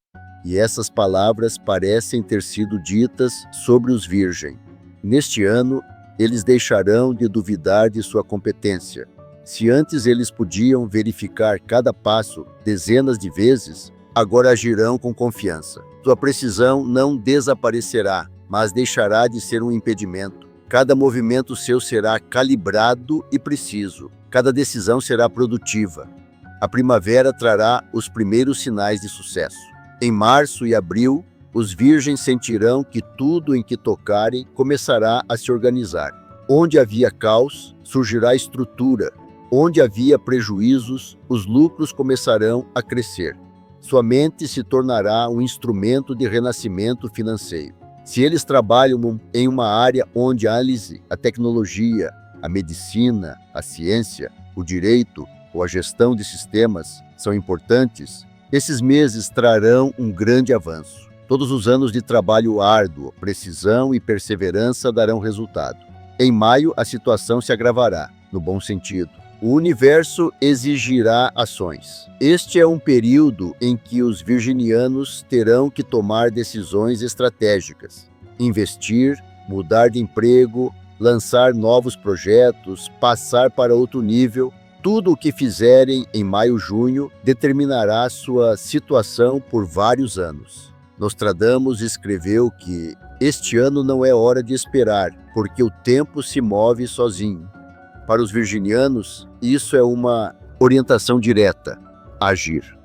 E essas palavras parecem ter sido ditas sobre os virgens. Neste ano, eles deixarão de duvidar de sua competência. Se antes eles podiam verificar cada passo dezenas de vezes, agora agirão com confiança. Sua precisão não desaparecerá, mas deixará de ser um impedimento. Cada movimento seu será calibrado e preciso. Cada decisão será produtiva. A primavera trará os primeiros sinais de sucesso. Em março e abril, os virgens sentirão que tudo em que tocarem começará a se organizar. Onde havia caos, surgirá estrutura. Onde havia prejuízos, os lucros começarão a crescer. Sua mente se tornará um instrumento de renascimento financeiro. Se eles trabalham em uma área onde a análise, a tecnologia, a medicina, a ciência, o direito ou a gestão de sistemas são importantes, esses meses trarão um grande avanço. Todos os anos de trabalho árduo, precisão e perseverança darão resultado. Em maio, a situação se agravará, no bom sentido. O universo exigirá ações. Este é um período em que os virginianos terão que tomar decisões estratégicas, investir, mudar de emprego, lançar novos projetos, passar para outro nível. Tudo o que fizerem em maio e junho determinará sua situação por vários anos. Nostradamus escreveu que este ano não é hora de esperar, porque o tempo se move sozinho. Para os virginianos, isso é uma orientação direta: agir.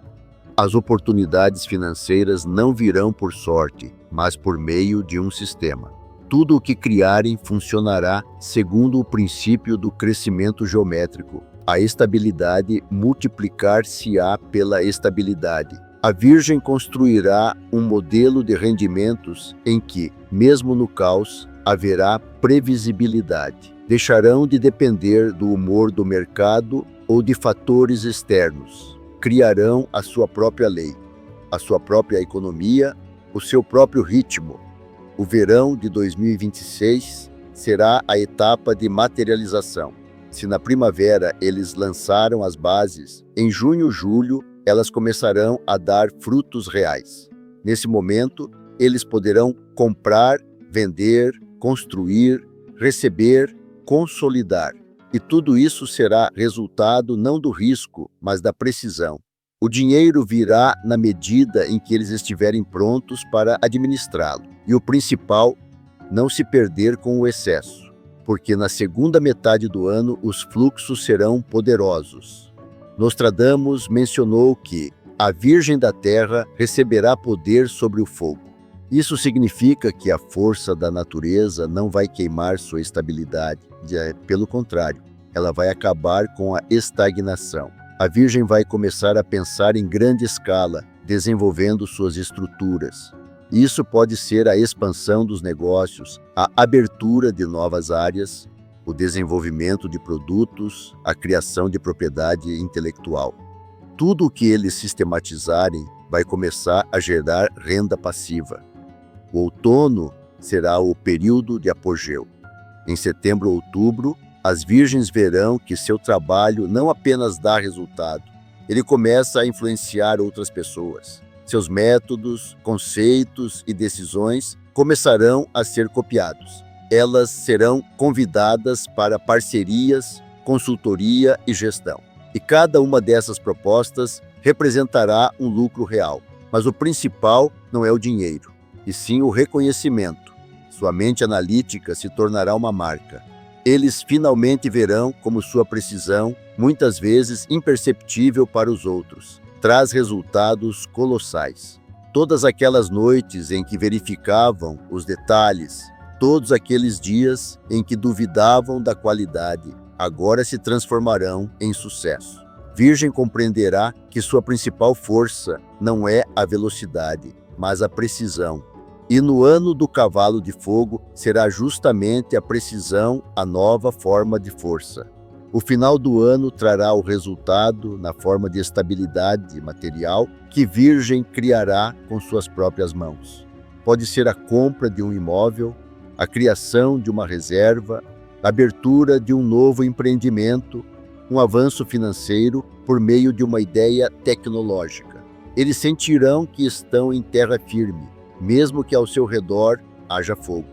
As oportunidades financeiras não virão por sorte, mas por meio de um sistema. Tudo o que criarem funcionará segundo o princípio do crescimento geométrico. A estabilidade multiplicar-se-á pela estabilidade. A Virgem construirá um modelo de rendimentos em que, mesmo no caos, haverá previsibilidade. Deixarão de depender do humor do mercado ou de fatores externos. Criarão a sua própria lei, a sua própria economia, o seu próprio ritmo. O verão de 2026 será a etapa de materialização. Se na primavera eles lançaram as bases, em junho e julho elas começarão a dar frutos reais. Nesse momento, eles poderão comprar, vender, construir, receber, consolidar. E tudo isso será resultado não do risco, mas da precisão. O dinheiro virá na medida em que eles estiverem prontos para administrá-lo. E o principal, não se perder com o excesso, porque na segunda metade do ano os fluxos serão poderosos. Nostradamus mencionou que a Virgem da Terra receberá poder sobre o fogo. Isso significa que a força da natureza não vai queimar sua estabilidade, pelo contrário, ela vai acabar com a estagnação. A Virgem vai começar a pensar em grande escala, desenvolvendo suas estruturas. Isso pode ser a expansão dos negócios, a abertura de novas áreas, o desenvolvimento de produtos, a criação de propriedade intelectual. Tudo o que eles sistematizarem vai começar a gerar renda passiva. O outono será o período de apogeu. Em setembro ou outubro, as virgens verão que seu trabalho não apenas dá resultado, ele começa a influenciar outras pessoas. Seus métodos, conceitos e decisões começarão a ser copiados. Elas serão convidadas para parcerias, consultoria e gestão. E cada uma dessas propostas representará um lucro real. Mas o principal não é o dinheiro, e sim o reconhecimento. Sua mente analítica se tornará uma marca. Eles finalmente verão como sua precisão, muitas vezes imperceptível para os outros, traz resultados colossais. Todas aquelas noites em que verificavam os detalhes, todos aqueles dias em que duvidavam da qualidade, agora se transformarão em sucesso. Virgem compreenderá que sua principal força não é a velocidade, mas a precisão. E no ano do cavalo de fogo será justamente a precisão a nova forma de força. O final do ano trará o resultado na forma de estabilidade material que Virgem criará com suas próprias mãos. Pode ser a compra de um imóvel, a criação de uma reserva, a abertura de um novo empreendimento, um avanço financeiro por meio de uma ideia tecnológica. Eles sentirão que estão em terra firme, mesmo que ao seu redor haja fogo.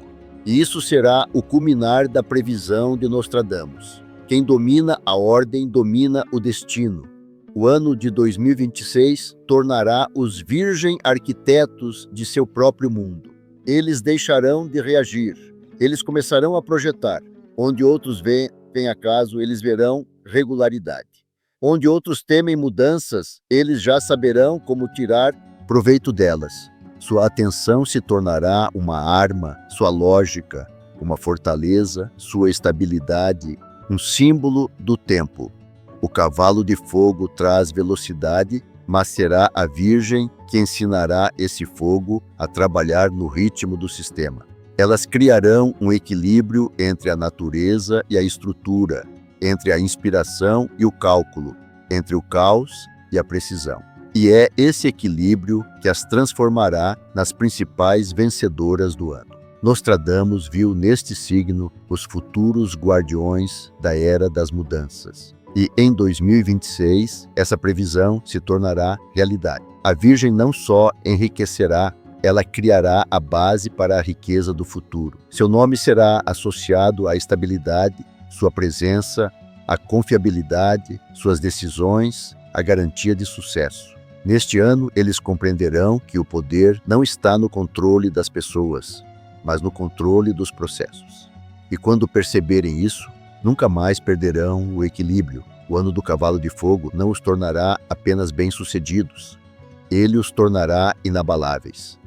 E isso será o culminar da previsão de Nostradamus. Quem domina a ordem domina o destino. O ano de 2026 tornará os virgem arquitetos de seu próprio mundo. Eles deixarão de reagir. Eles começarão a projetar. Onde outros veem acaso, eles verão regularidade. Onde outros temem mudanças, eles já saberão como tirar proveito delas. Sua atenção se tornará uma arma, sua lógica, uma fortaleza, sua estabilidade, um símbolo do tempo. O cavalo de fogo traz velocidade, mas será a Virgem que ensinará esse fogo a trabalhar no ritmo do sistema. Elas criarão um equilíbrio entre a natureza e a estrutura, entre a inspiração e o cálculo, entre o caos e a precisão. E é esse equilíbrio que as transformará nas principais vencedoras do ano. Nostradamus viu neste signo os futuros guardiões da era das mudanças. E em 2026, essa previsão se tornará realidade. A Virgem não só enriquecerá, ela criará a base para a riqueza do futuro. Seu nome será associado à estabilidade, sua presença, à confiabilidade, suas decisões, à garantia de sucesso. Neste ano, eles compreenderão que o poder não está no controle das pessoas, mas no controle dos processos. E quando perceberem isso, nunca mais perderão o equilíbrio. O ano do cavalo de fogo não os tornará apenas bem-sucedidos, ele os tornará inabaláveis.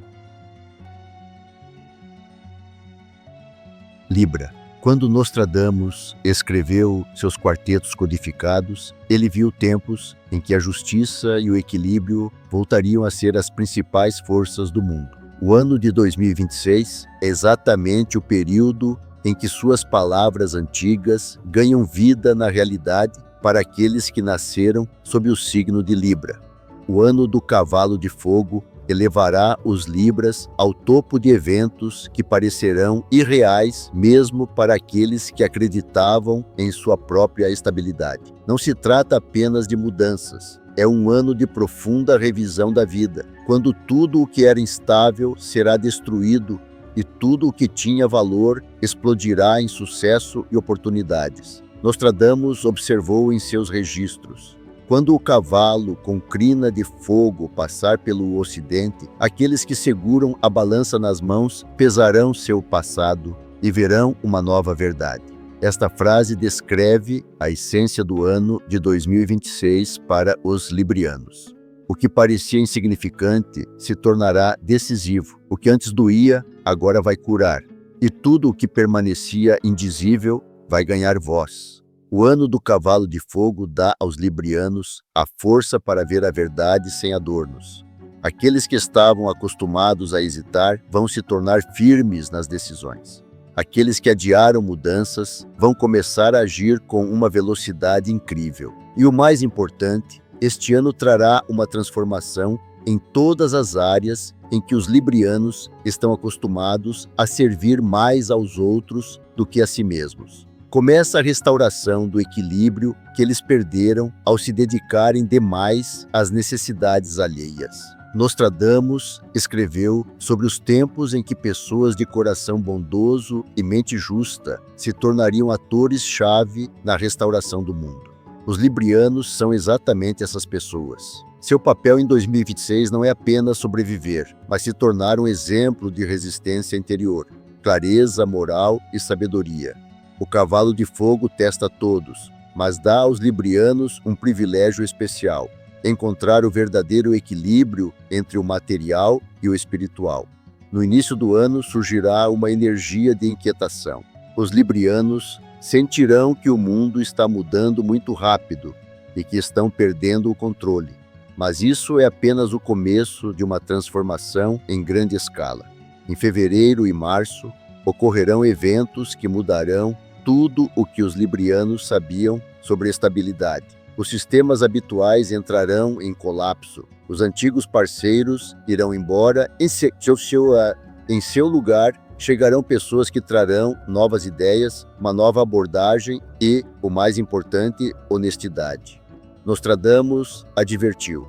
Libra. Quando Nostradamus escreveu seus quartetos codificados, ele viu tempos em que a justiça e o equilíbrio voltariam a ser as principais forças do mundo. O ano de 2026 é exatamente o período em que suas palavras antigas ganham vida na realidade para aqueles que nasceram sob o signo de Libra. O ano do cavalo de fogo elevará os Libras ao topo de eventos que parecerão irreais mesmo para aqueles que acreditavam em sua própria estabilidade. Não se trata apenas de mudanças. É um ano de profunda revisão da vida, quando tudo o que era instável será destruído e tudo o que tinha valor explodirá em sucesso e oportunidades. Nostradamus observou em seus registros: quando o cavalo com crina de fogo passar pelo ocidente, aqueles que seguram a balança nas mãos pesarão seu passado e verão uma nova verdade. Esta frase descreve a essência do ano de 2026 para os librianos. O que parecia insignificante se tornará decisivo. O que antes doía, agora vai curar. E tudo o que permanecia indizível vai ganhar voz. O ano do cavalo de fogo dá aos librianos a força para ver a verdade sem adornos, Aqueles que estavam acostumados a hesitar vão se tornar firmes nas decisões. Aqueles que adiaram mudanças vão começar a agir com uma velocidade incrível. E o mais importante, este ano trará uma transformação em todas as áreas em que os librianos estão acostumados a servir mais aos outros do que a si mesmos. Começa a restauração do equilíbrio que eles perderam ao se dedicarem demais às necessidades alheias. Nostradamus escreveu sobre os tempos em que pessoas de coração bondoso e mente justa se tornariam atores-chave na restauração do mundo. Os librianos são exatamente essas pessoas. Seu papel em 2026 não é apenas sobreviver, mas se tornar um exemplo de resistência interior, clareza, moral e sabedoria. O cavalo de fogo testa todos, mas dá aos librianos um privilégio especial: encontrar o verdadeiro equilíbrio entre o material e o espiritual. No início do ano surgirá uma energia de inquietação. Os librianos sentirão que o mundo está mudando muito rápido e que estão perdendo o controle. Mas isso é apenas o começo de uma transformação em grande escala. Em fevereiro e março, ocorrerão eventos que mudarão tudo o que os librianos sabiam sobre estabilidade. Os sistemas habituais entrarão em colapso. Os antigos parceiros irão embora. Em seu lugar, chegarão pessoas que trarão novas ideias, uma nova abordagem e, o mais importante, honestidade. Nostradamus advertiu: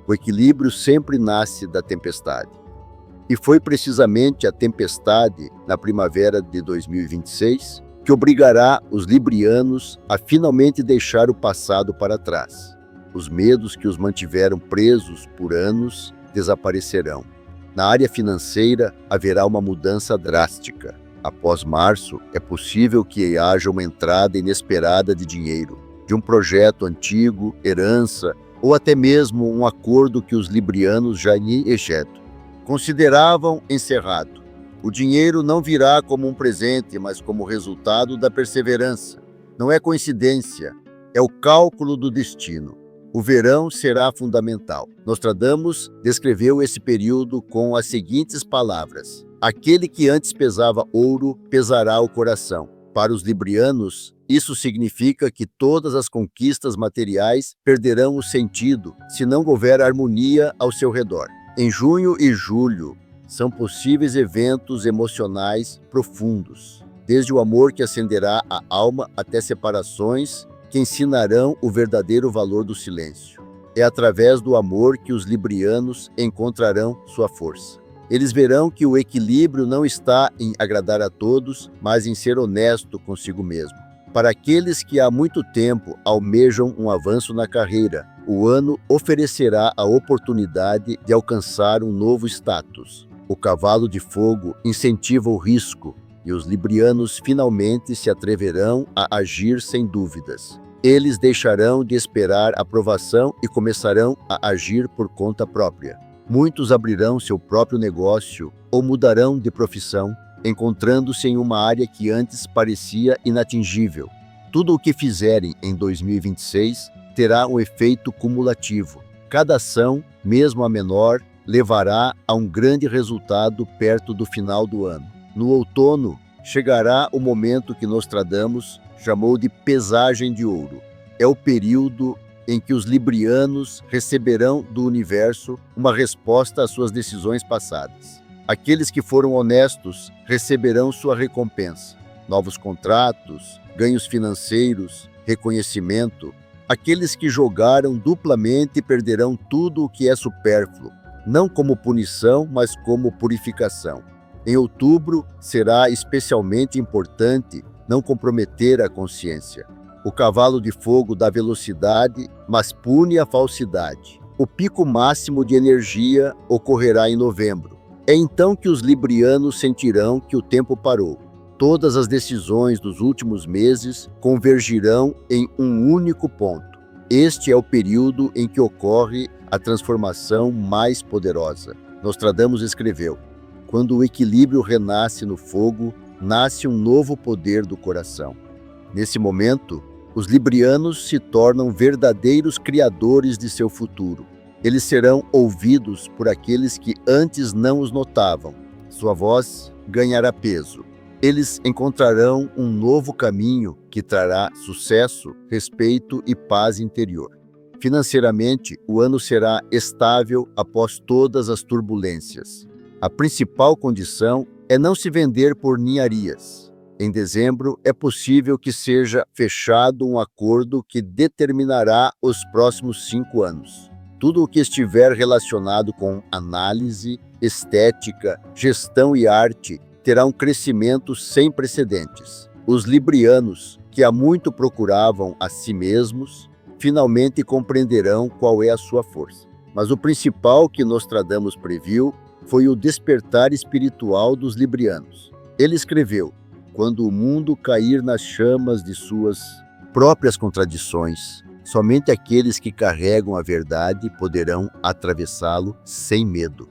o equilíbrio sempre nasce da tempestade. E foi precisamente a tempestade, na primavera de 2026, que obrigará os librianos a finalmente deixar o passado para trás. Os medos que os mantiveram presos por anos desaparecerão. Na área financeira, haverá uma mudança drástica. Após março, é possível que haja uma entrada inesperada de dinheiro, de um projeto antigo, herança, ou até mesmo um acordo que os librianos já consideravam encerrado. O dinheiro não virá como um presente, mas como resultado da perseverança. Não é coincidência, é o cálculo do destino. O verão será fundamental. Nostradamus descreveu esse período com as seguintes palavras: aquele que antes pesava ouro, pesará o coração. Para os librianos, isso significa que todas as conquistas materiais perderão o sentido se não houver harmonia ao seu redor. Em junho e julho, são possíveis eventos emocionais profundos, desde o amor que acenderá a alma até separações que ensinarão o verdadeiro valor do silêncio. É através do amor que os librianos encontrarão sua força. Eles verão que o equilíbrio não está em agradar a todos, mas em ser honesto consigo mesmo. Para aqueles que há muito tempo almejam um avanço na carreira, o ano oferecerá a oportunidade de alcançar um novo status. O cavalo de fogo incentiva o risco e os librianos finalmente se atreverão a agir sem dúvidas. Eles deixarão de esperar aprovação e começarão a agir por conta própria. Muitos abrirão seu próprio negócio ou mudarão de profissão, encontrando-se em uma área que antes parecia inatingível. Tudo o que fizerem em 2026 terá um efeito cumulativo. Cada ação, mesmo a menor, levará a um grande resultado perto do final do ano. No outono, chegará o momento que Nostradamus chamou de pesagem de ouro. É o período em que os librianos receberão do universo uma resposta às suas decisões passadas. Aqueles que foram honestos receberão sua recompensa. Novos contratos, ganhos financeiros, reconhecimento. Aqueles que jogaram duplamente perderão tudo o que é supérfluo, não como punição, mas como purificação. Em outubro, será especialmente importante não comprometer a consciência. O cavalo de fogo dá velocidade, mas pune a falsidade. O pico máximo de energia ocorrerá em novembro. É então que os librianos sentirão que o tempo parou. Todas as decisões dos últimos meses convergirão em um único ponto. Este é o período em que ocorre a transformação mais poderosa. Nostradamus escreveu: quando o equilíbrio renasce no fogo, nasce um novo poder do coração. Nesse momento, os librianos se tornam verdadeiros criadores de seu futuro. Eles serão ouvidos por aqueles que antes não os notavam. Sua voz ganhará peso. Eles encontrarão um novo caminho que trará sucesso, respeito e paz interior. Financeiramente, o ano será estável após todas as turbulências. A principal condição é não se vender por ninharias. Em dezembro, é possível que seja fechado um acordo que determinará os próximos 5 anos. Tudo o que estiver relacionado com análise, estética, gestão e arte terá um crescimento sem precedentes. Os librianos, que há muito procuravam a si mesmos, finalmente compreenderão qual é a sua força. Mas o principal que Nostradamus previu foi o despertar espiritual dos librianos. Ele escreveu: quando o mundo cair nas chamas de suas próprias contradições, somente aqueles que carregam a verdade poderão atravessá-lo sem medo.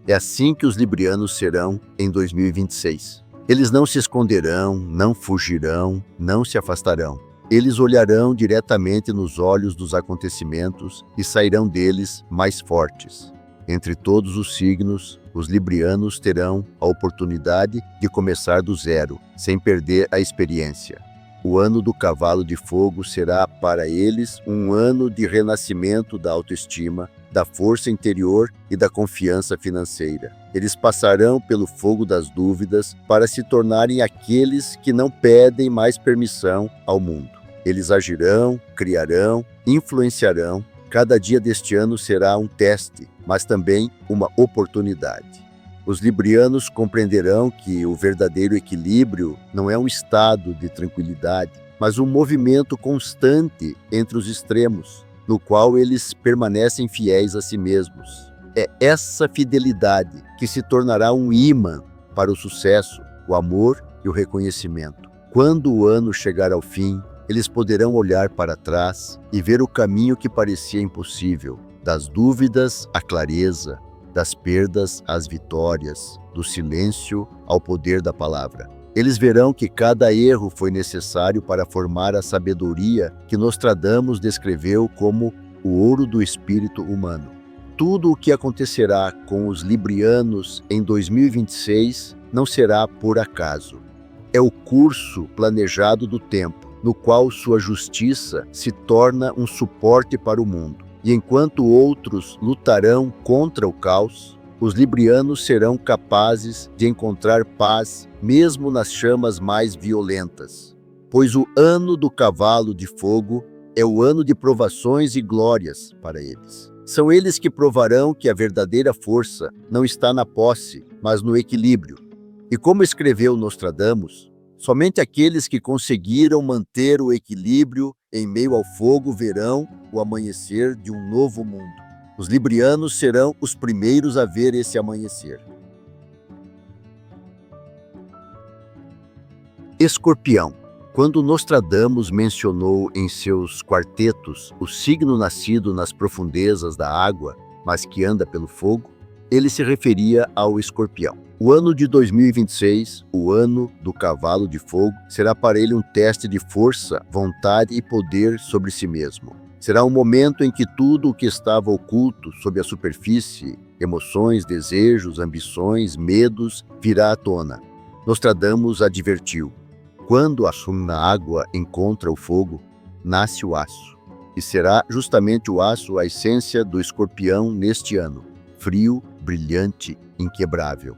É assim que os librianos serão em 2026. Eles não se esconderão, não fugirão, não se afastarão. Eles olharão diretamente nos olhos dos acontecimentos e sairão deles mais fortes. Entre todos os signos, os librianos terão a oportunidade de começar do zero, sem perder a experiência. O ano do cavalo de fogo será para eles um ano de renascimento da autoestima, da força interior e da confiança financeira. Eles passarão pelo fogo das dúvidas para se tornarem aqueles que não pedem mais permissão ao mundo. Eles agirão, criarão, influenciarão. Cada dia deste ano será um teste, mas também uma oportunidade. Os librianos compreenderão que o verdadeiro equilíbrio não é um estado de tranquilidade, mas um movimento constante entre os extremos, no qual eles permanecem fiéis a si mesmos. É essa fidelidade que se tornará um ímã para o sucesso, o amor e o reconhecimento. Quando o ano chegar ao fim, eles poderão olhar para trás e ver o caminho que parecia impossível, das dúvidas à clareza, das perdas às vitórias, do silêncio ao poder da palavra. Eles verão que cada erro foi necessário para formar a sabedoria que Nostradamus descreveu como o ouro do espírito humano. Tudo o que acontecerá com os librianos em 2026 não será por acaso. É o curso planejado do tempo, no qual sua justiça se torna um suporte para o mundo. E enquanto outros lutarão contra o caos, os librianos serão capazes de encontrar paz mesmo nas chamas mais violentas. Pois o ano do cavalo de fogo é o ano de provações e glórias para eles. São eles que provarão que a verdadeira força não está na posse, mas no equilíbrio. E como escreveu Nostradamus, somente aqueles que conseguiram manter o equilíbrio em meio ao fogo verão o amanhecer de um novo mundo. Os librianos serão os primeiros a ver esse amanhecer. Escorpião. Quando Nostradamus mencionou em seus quartetos o signo nascido nas profundezas da água, mas que anda pelo fogo, ele se referia ao escorpião. O ano de 2026, o ano do cavalo de fogo, será para ele um teste de força, vontade e poder sobre si mesmo. Será um momento em que tudo o que estava oculto sob a superfície, emoções, desejos, ambições, medos, virá à tona. Nostradamus advertiu: quando a chama na água encontra o fogo, nasce o aço. E será justamente o aço a essência do escorpião neste ano, frio, brilhante, inquebrável.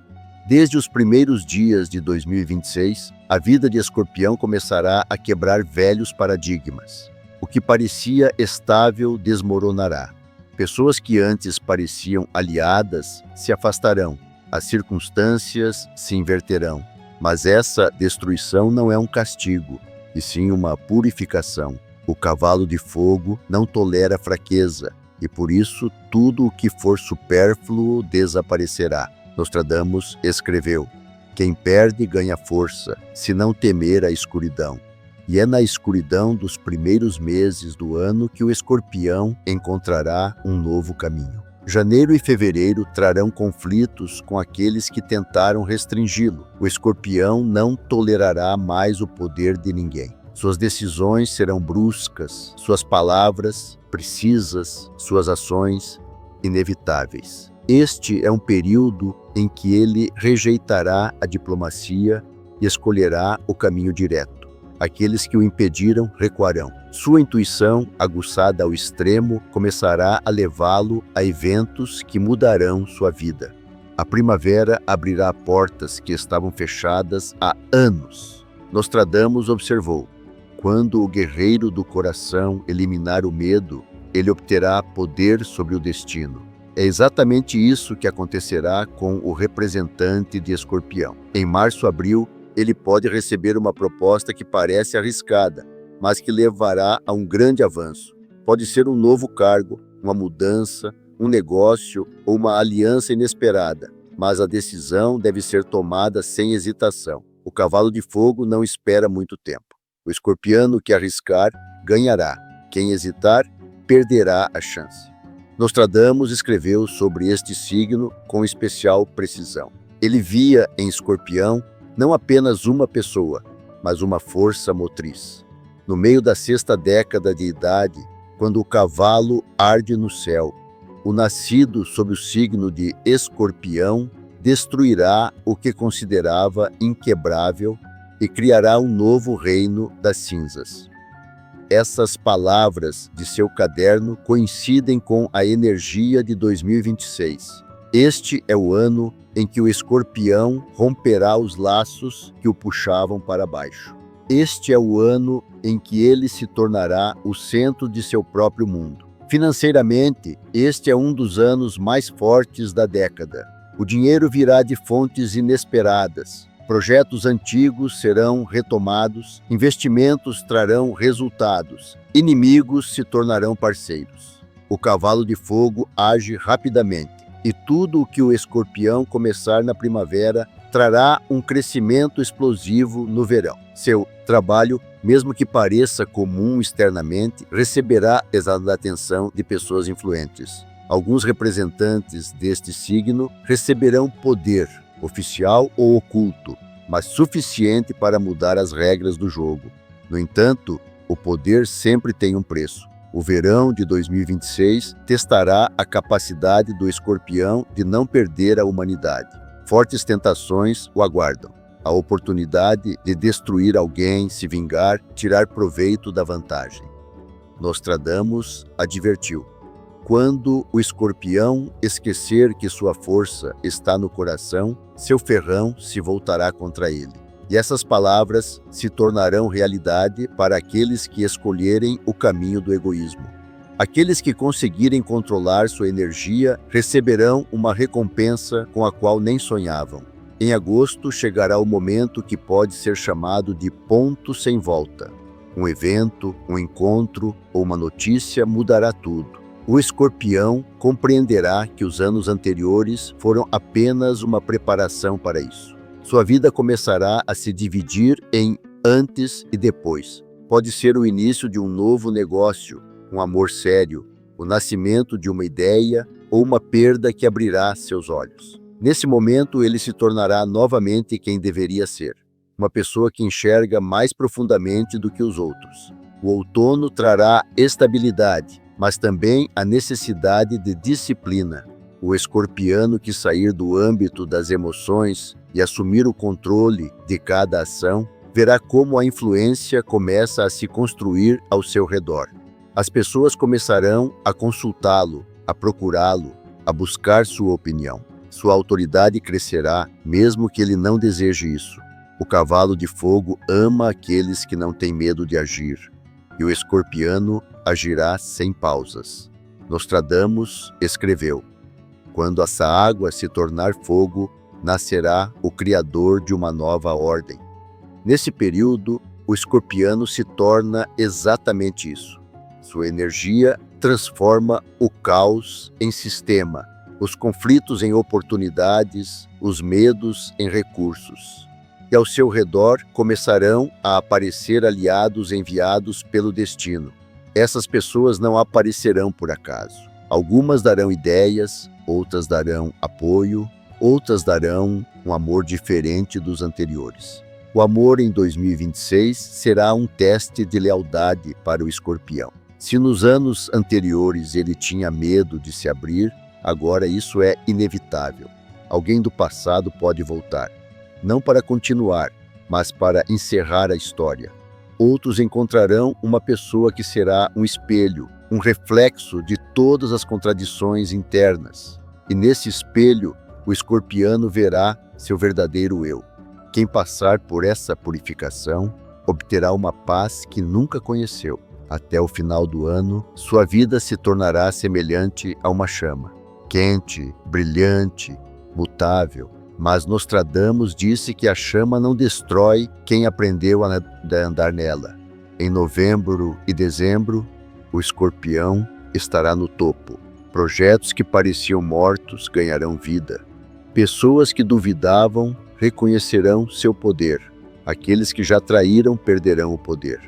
Desde os primeiros dias de 2026, a vida de escorpião começará a quebrar velhos paradigmas. O que parecia estável desmoronará. Pessoas que antes pareciam aliadas se afastarão. As circunstâncias se inverterão. Mas essa destruição não é um castigo, e sim uma purificação. O cavalo de fogo não tolera fraqueza, e por isso tudo o que for supérfluo desaparecerá. Nostradamus escreveu: quem perde ganha força, se não temer a escuridão. E é na escuridão dos primeiros meses do ano que o escorpião encontrará um novo caminho. Janeiro e fevereiro trarão conflitos com aqueles que tentaram restringi-lo. O escorpião não tolerará mais o poder de ninguém. Suas decisões serão bruscas, suas palavras precisas, suas ações inevitáveis. Este é um período em que ele rejeitará a diplomacia e escolherá o caminho direto. Aqueles que o impediram recuarão. Sua intuição, aguçada ao extremo, começará a levá-lo a eventos que mudarão sua vida. A primavera abrirá portas que estavam fechadas há anos. Nostradamus observou: quando o guerreiro do coração eliminar o medo, ele obterá poder sobre o destino. É exatamente isso que acontecerá com o representante de Escorpião. Em março-abril, ele pode receber uma proposta que parece arriscada, mas que levará a um grande avanço. Pode ser um novo cargo, uma mudança, um negócio ou uma aliança inesperada, mas a decisão deve ser tomada sem hesitação. O cavalo de fogo não espera muito tempo. O escorpiano que arriscar, ganhará. Quem hesitar, perderá a chance. Nostradamus escreveu sobre este signo com especial precisão. Ele via em Escorpião não apenas uma pessoa, mas uma força motriz. No meio da sexta década de idade, quando o cavalo arde no céu, o nascido sob o signo de Escorpião destruirá o que considerava inquebrável e criará um novo reino das cinzas. Essas palavras de seu caderno coincidem com a energia de 2026. Este é o ano em que o Escorpião romperá os laços que o puxavam para baixo. Este é o ano em que ele se tornará o centro de seu próprio mundo. Financeiramente, este é um dos anos mais fortes da década. O dinheiro virá de fontes inesperadas. Projetos antigos serão retomados, investimentos trarão resultados, inimigos se tornarão parceiros. O cavalo de fogo age rapidamente, e tudo o que o Escorpião começar na primavera trará um crescimento explosivo no verão. Seu trabalho, mesmo que pareça comum externamente, receberá exata atenção de pessoas influentes. Alguns representantes deste signo receberão poder, oficial ou oculto, mas suficiente para mudar as regras do jogo. No entanto, o poder sempre tem um preço. O verão de 2026 testará a capacidade do Escorpião de não perder a humanidade. Fortes tentações o aguardam. A oportunidade de destruir alguém, se vingar, tirar proveito da vantagem. Nostradamus advertiu: quando o Escorpião esquecer que sua força está no coração, seu ferrão se voltará contra ele. E essas palavras se tornarão realidade para aqueles que escolherem o caminho do egoísmo. Aqueles que conseguirem controlar sua energia receberão uma recompensa com a qual nem sonhavam. Em agosto chegará o momento que pode ser chamado de ponto sem volta. Um evento, um encontro ou uma notícia mudará tudo. O Escorpião compreenderá que os anos anteriores foram apenas uma preparação para isso. Sua vida começará a se dividir em antes e depois. Pode ser o início de um novo negócio, um amor sério, o nascimento de uma ideia ou uma perda que abrirá seus olhos. Nesse momento, ele se tornará novamente quem deveria ser, uma pessoa que enxerga mais profundamente do que os outros. O outono trará estabilidade, mas também a necessidade de disciplina. O escorpiano que sair do âmbito das emoções e assumir o controle de cada ação, verá como a influência começa a se construir ao seu redor. As pessoas começarão a consultá-lo, a procurá-lo, a buscar sua opinião. Sua autoridade crescerá, mesmo que ele não deseje isso. O cavalo de fogo ama aqueles que não têm medo de agir, e o escorpiano agirá sem pausas. Nostradamus escreveu: quando essa água se tornar fogo, nascerá o Criador de uma nova ordem. Nesse período, o escorpiano se torna exatamente isso. Sua energia transforma o caos em sistema, os conflitos em oportunidades, os medos em recursos. E ao seu redor começarão a aparecer aliados enviados pelo destino. Essas pessoas não aparecerão por acaso. Algumas darão ideias, outras darão apoio, outras darão um amor diferente dos anteriores. O amor em 2026 será um teste de lealdade para o escorpião. Se nos anos anteriores ele tinha medo de se abrir, Agora isso é inevitável. Alguém do passado pode voltar, não para continuar, mas para encerrar a história. Outros encontrarão uma pessoa que será um espelho, um reflexo de todas as contradições internas. E nesse espelho, o escorpiano verá seu verdadeiro eu. Quem passar por essa purificação obterá uma paz que nunca conheceu. Até o final do ano, sua vida se tornará semelhante a uma chama, quente, brilhante, mutável. Mas Nostradamus disse que a chama não destrói quem aprendeu a andar nela. Em novembro e dezembro, o escorpião estará no topo. Projetos que pareciam mortos ganharão vida. Pessoas que duvidavam reconhecerão seu poder. Aqueles que já traíram perderão o poder.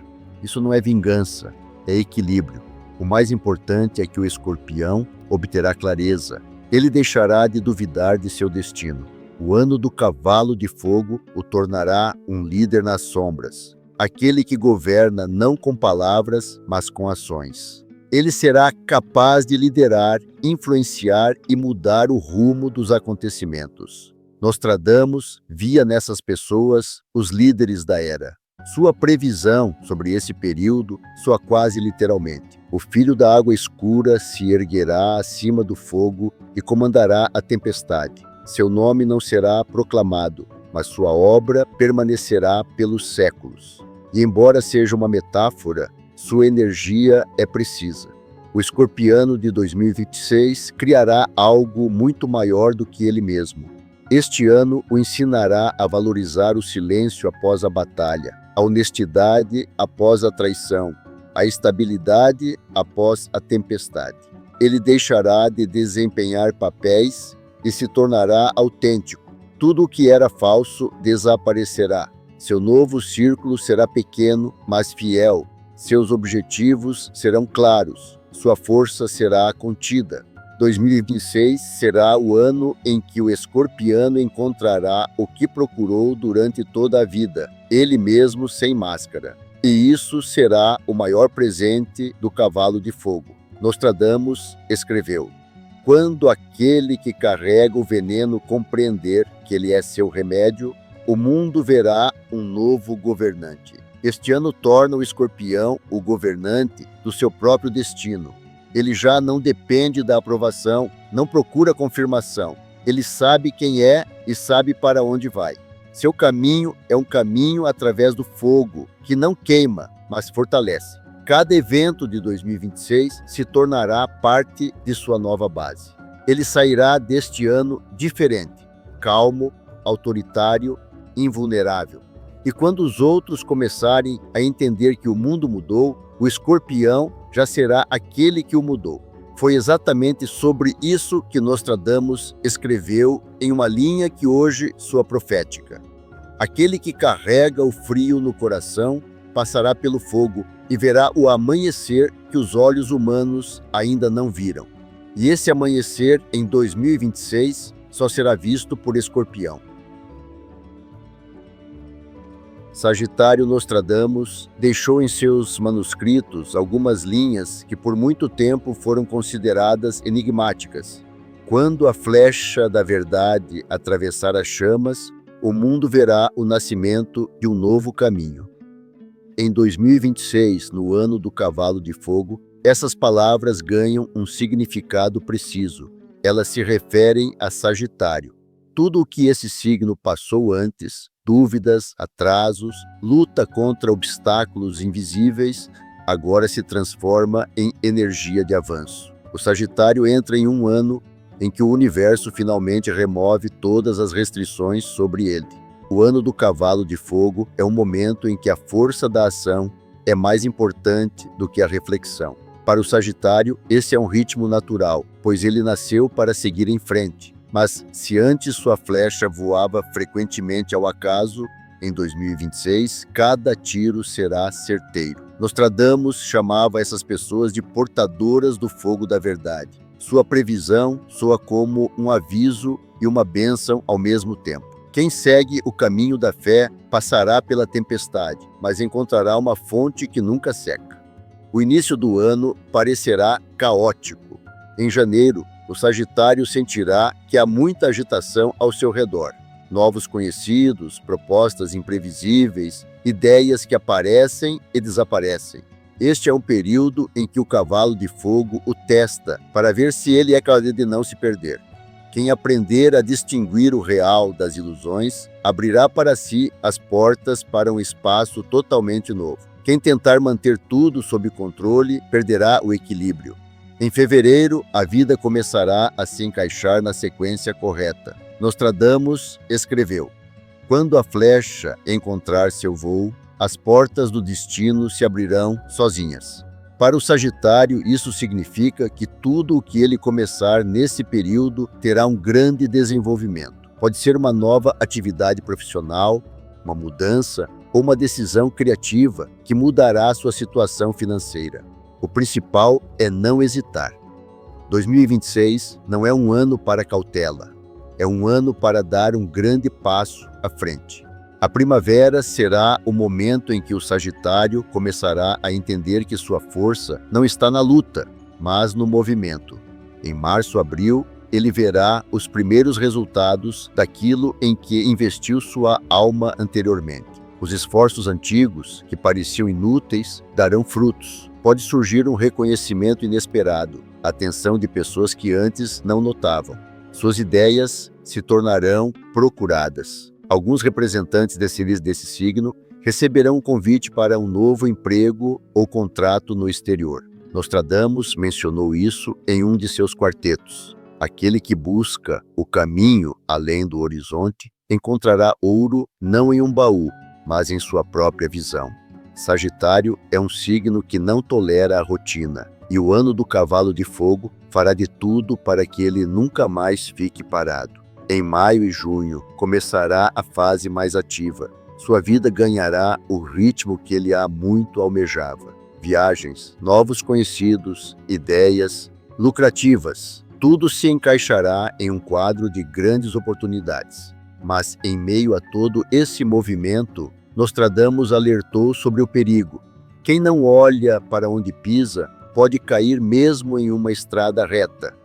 Isso não é vingança, é equilíbrio. O mais importante é que o escorpião obterá clareza. Ele deixará de duvidar de seu destino. O ano do cavalo de fogo o tornará um líder nas sombras. Aquele que governa não com palavras, mas com ações. Ele será capaz de liderar, influenciar e mudar o rumo dos acontecimentos. Nostradamus via nessas pessoas os líderes da era. Sua previsão sobre esse período soa quase literalmente. O filho da água escura se erguerá acima do fogo e comandará a tempestade. Seu nome não será proclamado, mas sua obra permanecerá pelos séculos. E embora seja uma metáfora, sua energia é precisa. O escorpiano de 2026 criará algo muito maior do que ele mesmo. Este ano o ensinará a valorizar o silêncio após a batalha, a honestidade após a traição, a estabilidade após a tempestade. Ele deixará de desempenhar papéis e se tornará autêntico. Tudo o que era falso desaparecerá. Seu novo círculo será pequeno, mas fiel. Seus objetivos serão claros. Sua força será contida. 2026 será o ano em que o escorpiano encontrará o que procurou durante toda a vida, ele mesmo sem máscara. E isso será o maior presente do cavalo de fogo. Nostradamus escreveu: quando aquele que carrega o veneno compreender que ele é seu remédio, o mundo verá um novo governante. Este ano torna o escorpião o governante do seu próprio destino. Ele já não depende da aprovação, não procura confirmação. Ele sabe quem é e sabe para onde vai. Seu caminho é um caminho através do fogo, que não queima, mas fortalece. Cada evento de 2026 se tornará parte de sua nova base. Ele sairá deste ano diferente, calmo, autoritário, invulnerável. E quando os outros começarem a entender que o mundo mudou, o escorpião já será aquele que o mudou. Foi exatamente sobre isso que Nostradamus escreveu em uma linha que hoje soa profética. Aquele que carrega o frio no coração passará pelo fogo e verá o amanhecer que os olhos humanos ainda não viram. E esse amanhecer, em 2026, só será visto por escorpião. Sagitário Nostradamus deixou em seus manuscritos algumas linhas que por muito tempo foram consideradas enigmáticas. Quando a flecha da verdade atravessar as chamas, o mundo verá o nascimento de um novo caminho. Em 2026, no ano do cavalo de fogo, essas palavras ganham um significado preciso. Elas se referem a Sagitário. Tudo o que esse signo passou antes, dúvidas, atrasos, luta contra obstáculos invisíveis, agora se transforma em energia de avanço. O Sagitário entra em um ano em que o universo finalmente remove todas as restrições sobre ele. O ano do cavalo de fogo é um momento em que a força da ação é mais importante do que a reflexão. Para o Sagitário, esse é um ritmo natural, pois ele nasceu para seguir em frente. Mas se antes sua flecha voava frequentemente ao acaso, em 2026, cada tiro será certeiro. Nostradamus chamava essas pessoas de portadoras do fogo da verdade. Sua previsão soa como um aviso e uma bênção ao mesmo tempo. Quem segue o caminho da fé passará pela tempestade, mas encontrará uma fonte que nunca seca. O início do ano parecerá caótico. Em janeiro, o Sagitário sentirá que há muita agitação ao seu redor. Novos conhecidos, propostas imprevisíveis, ideias que aparecem e desaparecem. Este é um período em que o cavalo de fogo o testa para ver se ele é capaz de não se perder. Quem aprender a distinguir o real das ilusões, abrirá para si as portas para um espaço totalmente novo. Quem tentar manter tudo sob controle, perderá o equilíbrio. Em fevereiro, a vida começará a se encaixar na sequência correta. Nostradamus escreveu: quando a flecha encontrar seu voo, as portas do destino se abrirão sozinhas. Para o Sagitário, isso significa que tudo o que ele começar nesse período terá um grande desenvolvimento. Pode ser uma nova atividade profissional, uma mudança ou uma decisão criativa que mudará sua situação financeira. O principal é não hesitar. 2026 não é um ano para cautela, é um ano para dar um grande passo à frente. A primavera será o momento em que o Sagitário começará a entender que sua força não está na luta, mas no movimento. Em março, abril, ele verá os primeiros resultados daquilo em que investiu sua alma anteriormente. Os esforços antigos, que pareciam inúteis, darão frutos. Pode surgir um reconhecimento inesperado, a atenção de pessoas que antes não notavam. Suas ideias se tornarão procuradas. Alguns representantes desse signo receberão um convite para um novo emprego ou contrato no exterior. Nostradamus mencionou isso em um de seus quartetos. Aquele que busca o caminho além do horizonte encontrará ouro não em um baú, mas em sua própria visão. Sagitário é um signo que não tolera a rotina, e o ano do cavalo de fogo fará de tudo para que ele nunca mais fique parado. Em maio e junho começará a fase mais ativa. Sua vida ganhará o ritmo que ele há muito almejava. Viagens, novos conhecidos, ideias lucrativas. Tudo se encaixará em um quadro de grandes oportunidades. Mas em meio a todo esse movimento, Nostradamus alertou sobre o perigo. Quem não olha para onde pisa pode cair mesmo em uma estrada reta.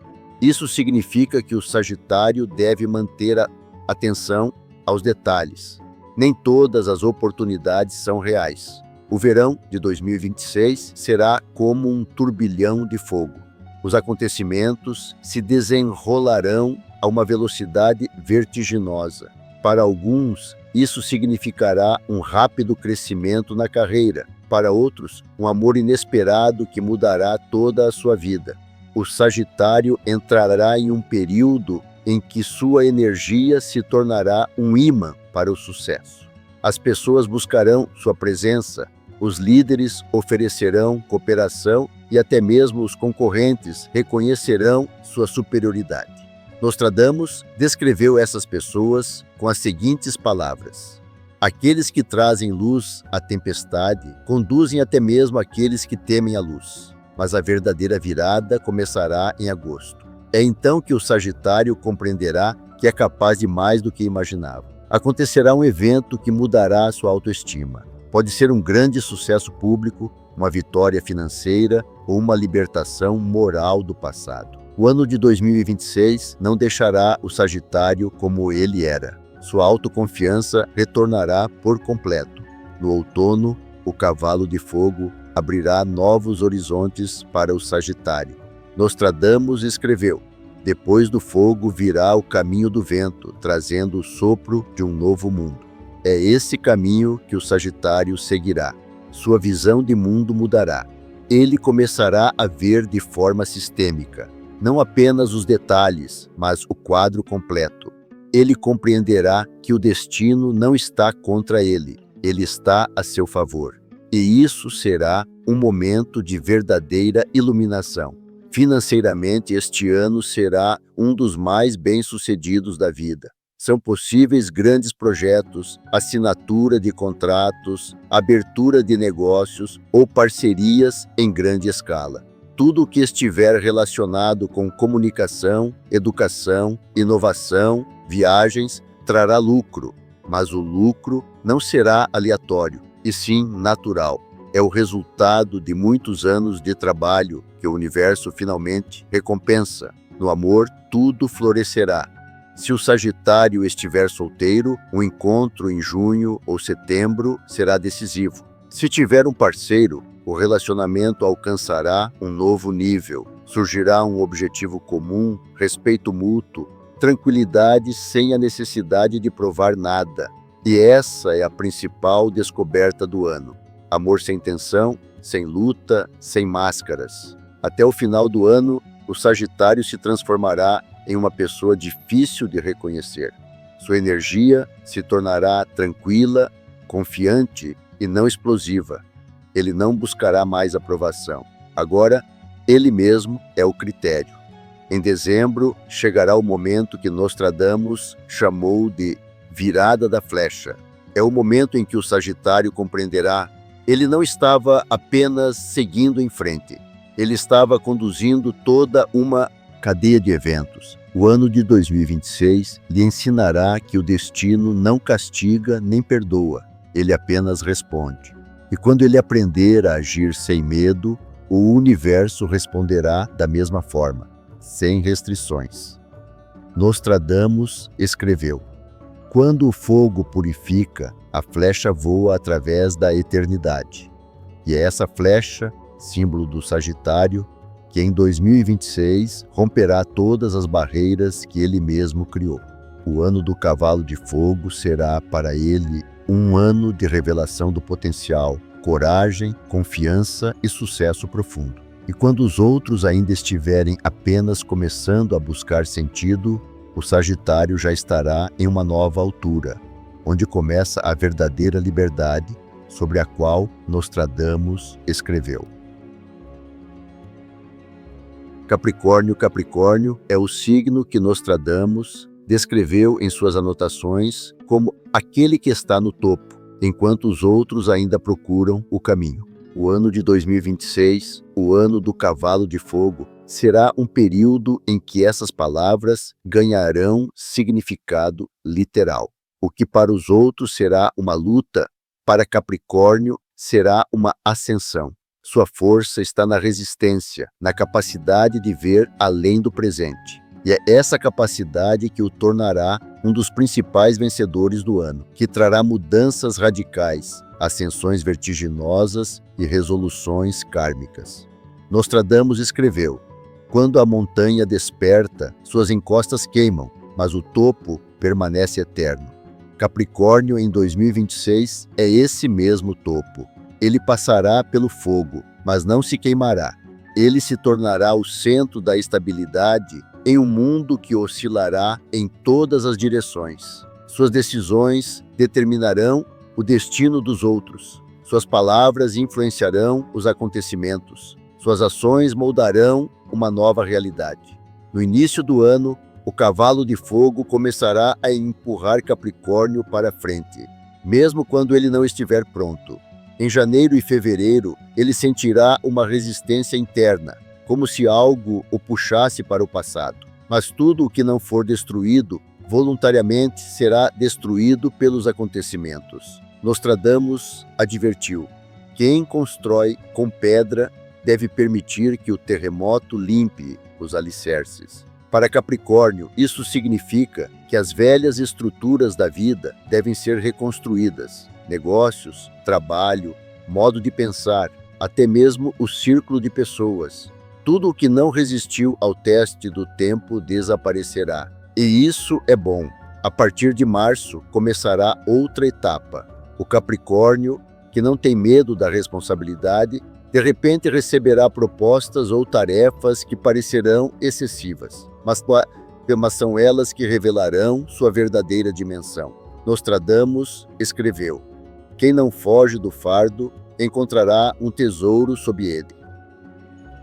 Isso significa que o Sagitário deve manter a atenção aos detalhes. Nem todas as oportunidades são reais. O verão de 2026 será como um turbilhão de fogo. Os acontecimentos se desenrolarão a uma velocidade vertiginosa. Para alguns, isso significará um rápido crescimento na carreira. Para outros, um amor inesperado que mudará toda a sua vida. O Sagitário entrará em um período em que sua energia se tornará um imã para o sucesso. As pessoas buscarão sua presença, os líderes oferecerão cooperação e até mesmo os concorrentes reconhecerão sua superioridade. Nostradamus descreveu essas pessoas com as seguintes palavras: aqueles que trazem luz à tempestade conduzem até mesmo aqueles que temem a luz. Mas a verdadeira virada começará em agosto. É então que o Sagitário compreenderá que é capaz de mais do que imaginava. Acontecerá um evento que mudará sua autoestima. Pode ser um grande sucesso público, uma vitória financeira ou uma libertação moral do passado. O ano de 2026 não deixará o Sagitário como ele era. Sua autoconfiança retornará por completo. No outono, o cavalo de fogo abrirá novos horizontes para o Sagitário. Nostradamus escreveu: depois do fogo virá o caminho do vento, trazendo o sopro de um novo mundo. É esse caminho que o Sagitário seguirá. Sua visão de mundo mudará. Ele começará a ver de forma sistêmica, não apenas os detalhes, mas o quadro completo. Ele compreenderá que o destino não está contra ele, ele está a seu favor. E isso será um momento de verdadeira iluminação. Financeiramente, este ano será um dos mais bem-sucedidos da vida. São possíveis grandes projetos, assinatura de contratos, abertura de negócios ou parcerias em grande escala. Tudo o que estiver relacionado com comunicação, educação, inovação, viagens, trará lucro, mas o lucro não será aleatório, e sim natural. É o resultado de muitos anos de trabalho que o universo finalmente recompensa. No amor, tudo florescerá. Se o Sagitário estiver solteiro, o encontro em junho ou setembro será decisivo. Se tiver um parceiro, o relacionamento alcançará um novo nível. Surgirá um objetivo comum, respeito mútuo, tranquilidade sem a necessidade de provar nada. E essa é a principal descoberta do ano. Amor sem tensão, sem luta, sem máscaras. Até o final do ano, o Sagitário se transformará em uma pessoa difícil de reconhecer. Sua energia se tornará tranquila, confiante e não explosiva. Ele não buscará mais aprovação. Agora, ele mesmo é o critério. Em dezembro, chegará o momento que Nostradamus chamou de virada da flecha. É o momento em que o Sagitário compreenderá: ele não estava apenas seguindo em frente. Ele estava conduzindo toda uma cadeia de eventos. O ano de 2026 lhe ensinará que o destino não castiga nem perdoa, ele apenas responde. E quando ele aprender a agir sem medo, o universo responderá da mesma forma, sem restrições. Nostradamus escreveu: quando o fogo purifica, a flecha voa através da eternidade. E é essa flecha, símbolo do Sagitário, que em 2026 romperá todas as barreiras que ele mesmo criou. O ano do cavalo de fogo será para ele um ano de revelação do potencial, coragem, confiança e sucesso profundo. E quando os outros ainda estiverem apenas começando a buscar sentido, o Sagitário já estará em uma nova altura, onde começa a verdadeira liberdade, sobre a qual Nostradamus escreveu. Capricórnio. Capricórnio é o signo que Nostradamus descreveu em suas anotações como aquele que está no topo, enquanto os outros ainda procuram o caminho. O ano de 2026, o ano do cavalo de fogo, será um período em que essas palavras ganharão significado literal. O que para os outros será uma luta, para Capricórnio será uma ascensão. Sua força está na resistência, na capacidade de ver além do presente. E é essa capacidade que o tornará um dos principais vencedores do ano, que trará mudanças radicais, ascensões vertiginosas e resoluções kármicas. Nostradamus escreveu: quando a montanha desperta, suas encostas queimam, mas o topo permanece eterno. Capricórnio em 2026 é esse mesmo topo. Ele passará pelo fogo, mas não se queimará. Ele se tornará o centro da estabilidade em um mundo que oscilará em todas as direções. Suas decisões determinarão o destino dos outros. Suas palavras influenciarão os acontecimentos. Suas ações moldarão uma nova realidade. No início do ano, o cavalo de fogo começará a empurrar Capricórnio para frente, mesmo quando ele não estiver pronto. Em janeiro e fevereiro, ele sentirá uma resistência interna, como se algo o puxasse para o passado. Mas tudo o que não for destruído, voluntariamente será destruído pelos acontecimentos. Nostradamus advertiu: quem constrói com pedra deve permitir que o terremoto limpe os alicerces. Para Capricórnio, isso significa que as velhas estruturas da vida devem ser reconstruídas. Negócios, trabalho, modo de pensar, até mesmo o círculo de pessoas. Tudo o que não resistiu ao teste do tempo desaparecerá. E isso é bom. A partir de março, começará outra etapa. O Capricórnio, que não tem medo da responsabilidade, de repente receberá propostas ou tarefas que parecerão excessivas, mas são elas que revelarão sua verdadeira dimensão. Nostradamus escreveu: quem não foge do fardo encontrará um tesouro sob ele.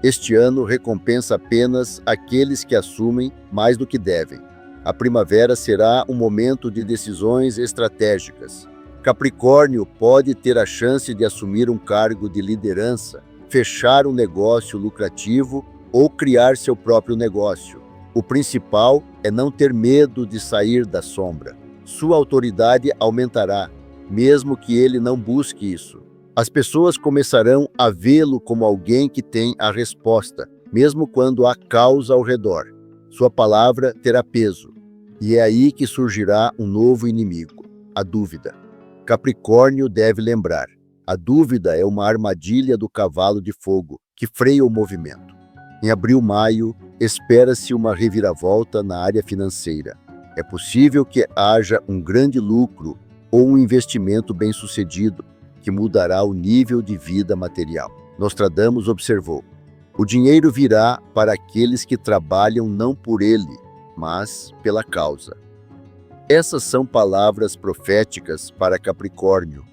Este ano recompensa apenas aqueles que assumem mais do que devem. A primavera será um momento de decisões estratégicas. Capricórnio pode ter a chance de assumir um cargo de liderança, fechar um negócio lucrativo ou criar seu próprio negócio. O principal é não ter medo de sair da sombra. Sua autoridade aumentará, mesmo que ele não busque isso. As pessoas começarão a vê-lo como alguém que tem a resposta, mesmo quando há caos ao redor. Sua palavra terá peso, e é aí que surgirá um novo inimigo, a dúvida. Capricórnio deve lembrar: a dúvida é uma armadilha do cavalo de fogo que freia o movimento. Em abril-maio, espera-se uma reviravolta na área financeira. É possível que haja um grande lucro ou um investimento bem-sucedido que mudará o nível de vida material. Nostradamus observou: o dinheiro virá para aqueles que trabalham não por ele, mas pela causa. Essas são palavras proféticas para Capricórnio.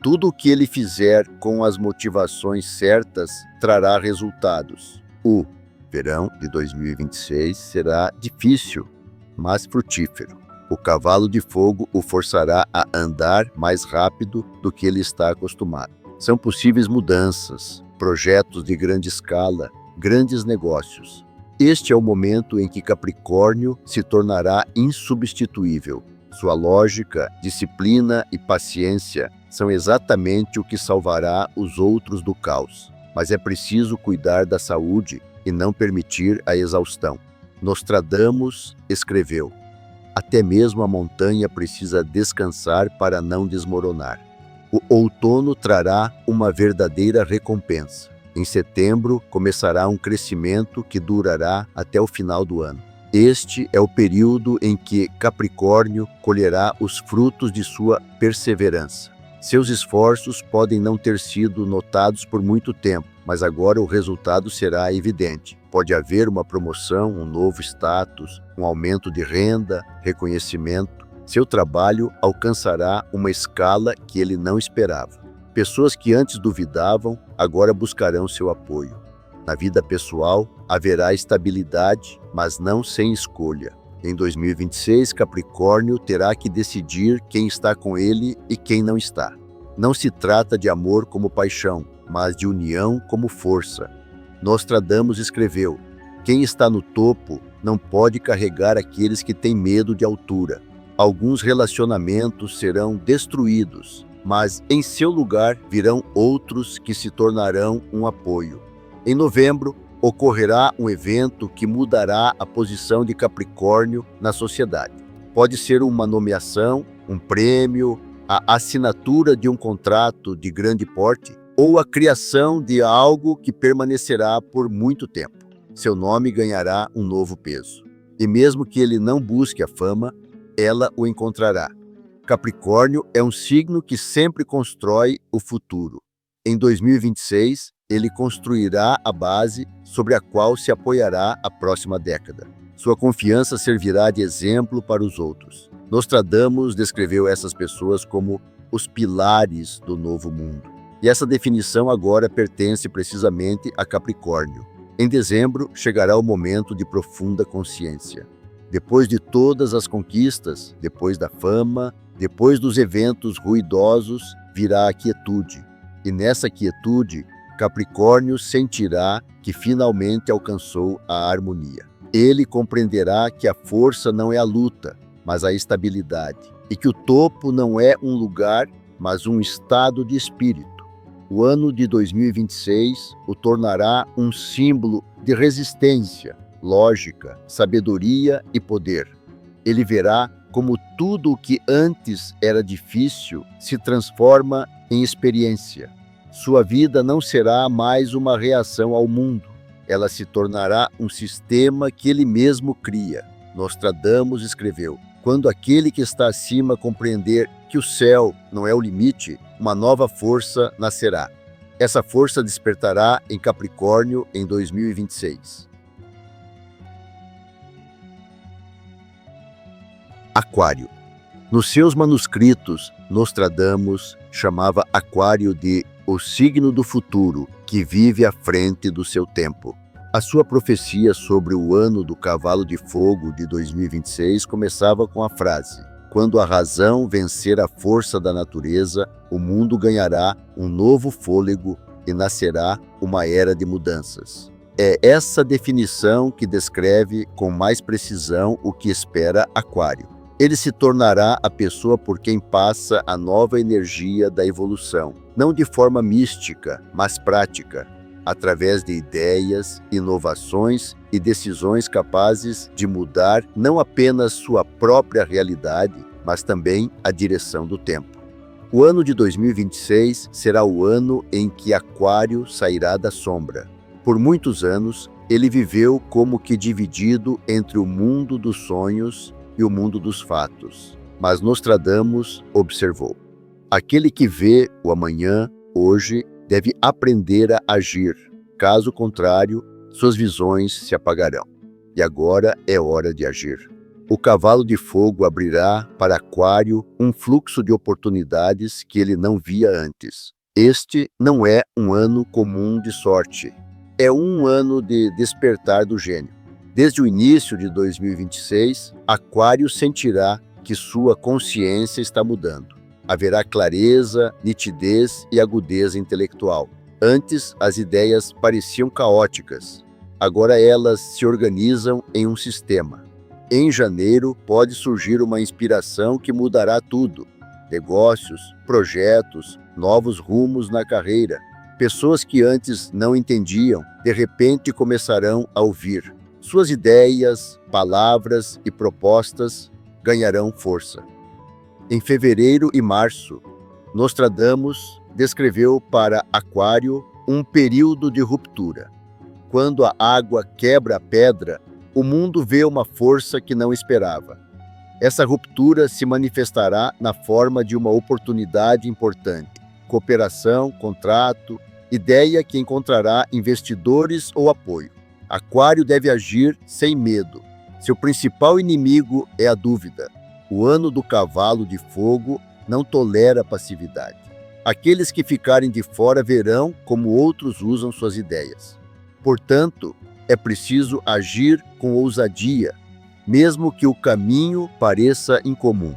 Tudo o que ele fizer com as motivações certas trará resultados. O verão de 2026 será difícil, mas frutífero. O cavalo de fogo o forçará a andar mais rápido do que ele está acostumado. São possíveis mudanças, projetos de grande escala, grandes negócios. Este é o momento em que Capricórnio se tornará insubstituível. Sua lógica, disciplina e paciência são exatamente o que salvará os outros do caos. Mas é preciso cuidar da saúde e não permitir a exaustão. Nostradamus escreveu: até mesmo a montanha precisa descansar para não desmoronar. O outono trará uma verdadeira recompensa. Em setembro, começará um crescimento que durará até o final do ano. Este é o período em que Capricórnio colherá os frutos de sua perseverança. Seus esforços podem não ter sido notados por muito tempo, mas agora o resultado será evidente. Pode haver uma promoção, um novo status, um aumento de renda, reconhecimento. Seu trabalho alcançará uma escala que ele não esperava. Pessoas que antes duvidavam, agora buscarão seu apoio. Na vida pessoal, haverá estabilidade, mas não sem escolha. Em 2026, Capricórnio terá que decidir quem está com ele e quem não está. Não se trata de amor como paixão, mas de união como força. Nostradamus escreveu: quem está no topo não pode carregar aqueles que têm medo de altura. Alguns relacionamentos serão destruídos, mas em seu lugar virão outros que se tornarão um apoio. Em novembro, ocorrerá um evento que mudará a posição de Capricórnio na sociedade. Pode ser uma nomeação, um prêmio, a assinatura de um contrato de grande porte ou a criação de algo que permanecerá por muito tempo. Seu nome ganhará um novo peso. E mesmo que ele não busque a fama, ela o encontrará. Capricórnio é um signo que sempre constrói o futuro. Em 2026, ele construirá a base sobre a qual se apoiará a próxima década. Sua confiança servirá de exemplo para os outros. Nostradamus descreveu essas pessoas como os pilares do novo mundo. E essa definição agora pertence precisamente a Capricórnio. Em dezembro, chegará o momento de profunda consciência. Depois de todas as conquistas, depois da fama, depois dos eventos ruidosos, virá a quietude. E nessa quietude, Capricórnio sentirá que finalmente alcançou a harmonia. Ele compreenderá que a força não é a luta, mas a estabilidade, e que o topo não é um lugar, mas um estado de espírito. O ano de 2026 o tornará um símbolo de resistência, lógica, sabedoria e poder. Ele verá como tudo o que antes era difícil se transforma em experiência. Sua vida não será mais uma reação ao mundo. Ela se tornará um sistema que ele mesmo cria. Nostradamus escreveu: quando aquele que está acima compreender que o céu não é o limite, uma nova força nascerá. Essa força despertará em Capricórnio em 2026. Aquário. Nos seus manuscritos, Nostradamus chamava Aquário de o signo do futuro, que vive à frente do seu tempo. A sua profecia sobre o ano do cavalo de fogo de 2026 começava com a frase: quando a razão vencer a força da natureza, o mundo ganhará um novo fôlego e nascerá uma era de mudanças. É essa definição que descreve com mais precisão o que espera Aquário. Ele se tornará a pessoa por quem passa a nova energia da evolução, não de forma mística, mas prática. através de ideias, inovações e decisões capazes de mudar não apenas sua própria realidade, mas também a direção do tempo. O ano de 2026 será o ano em que Aquário sairá da sombra. Por muitos anos, ele viveu como que dividido entre o mundo dos sonhos e o mundo dos fatos. Mas Nostradamus observou: aquele que vê o amanhã, hoje, deve aprender a agir. Caso contrário, suas visões se apagarão. E agora é hora de agir. O cavalo de fogo abrirá para Aquário um fluxo de oportunidades que ele não via antes. Este não é um ano comum de sorte. É um ano de despertar do gênio. Desde o início de 2026, Aquário sentirá que sua consciência está mudando. Haverá clareza, nitidez e agudeza intelectual. Antes, as ideias pareciam caóticas. Agora elas se organizam em um sistema. Em janeiro, pode surgir uma inspiração que mudará tudo. Negócios, projetos, novos rumos na carreira. Pessoas que antes não entendiam, de repente começarão a ouvir. Suas ideias, palavras e propostas ganharão força. Em fevereiro e março, Nostradamus descreveu para Aquário um período de ruptura. Quando a água quebra a pedra, o mundo vê uma força que não esperava. Essa ruptura se manifestará na forma de uma oportunidade importante, cooperação, contrato, ideia que encontrará investidores ou apoio. Aquário deve agir sem medo. Seu principal inimigo é a dúvida. O ano do cavalo de fogo não tolera passividade. Aqueles que ficarem de fora verão como outros usam suas ideias. Portanto, é preciso agir com ousadia, mesmo que o caminho pareça incomum.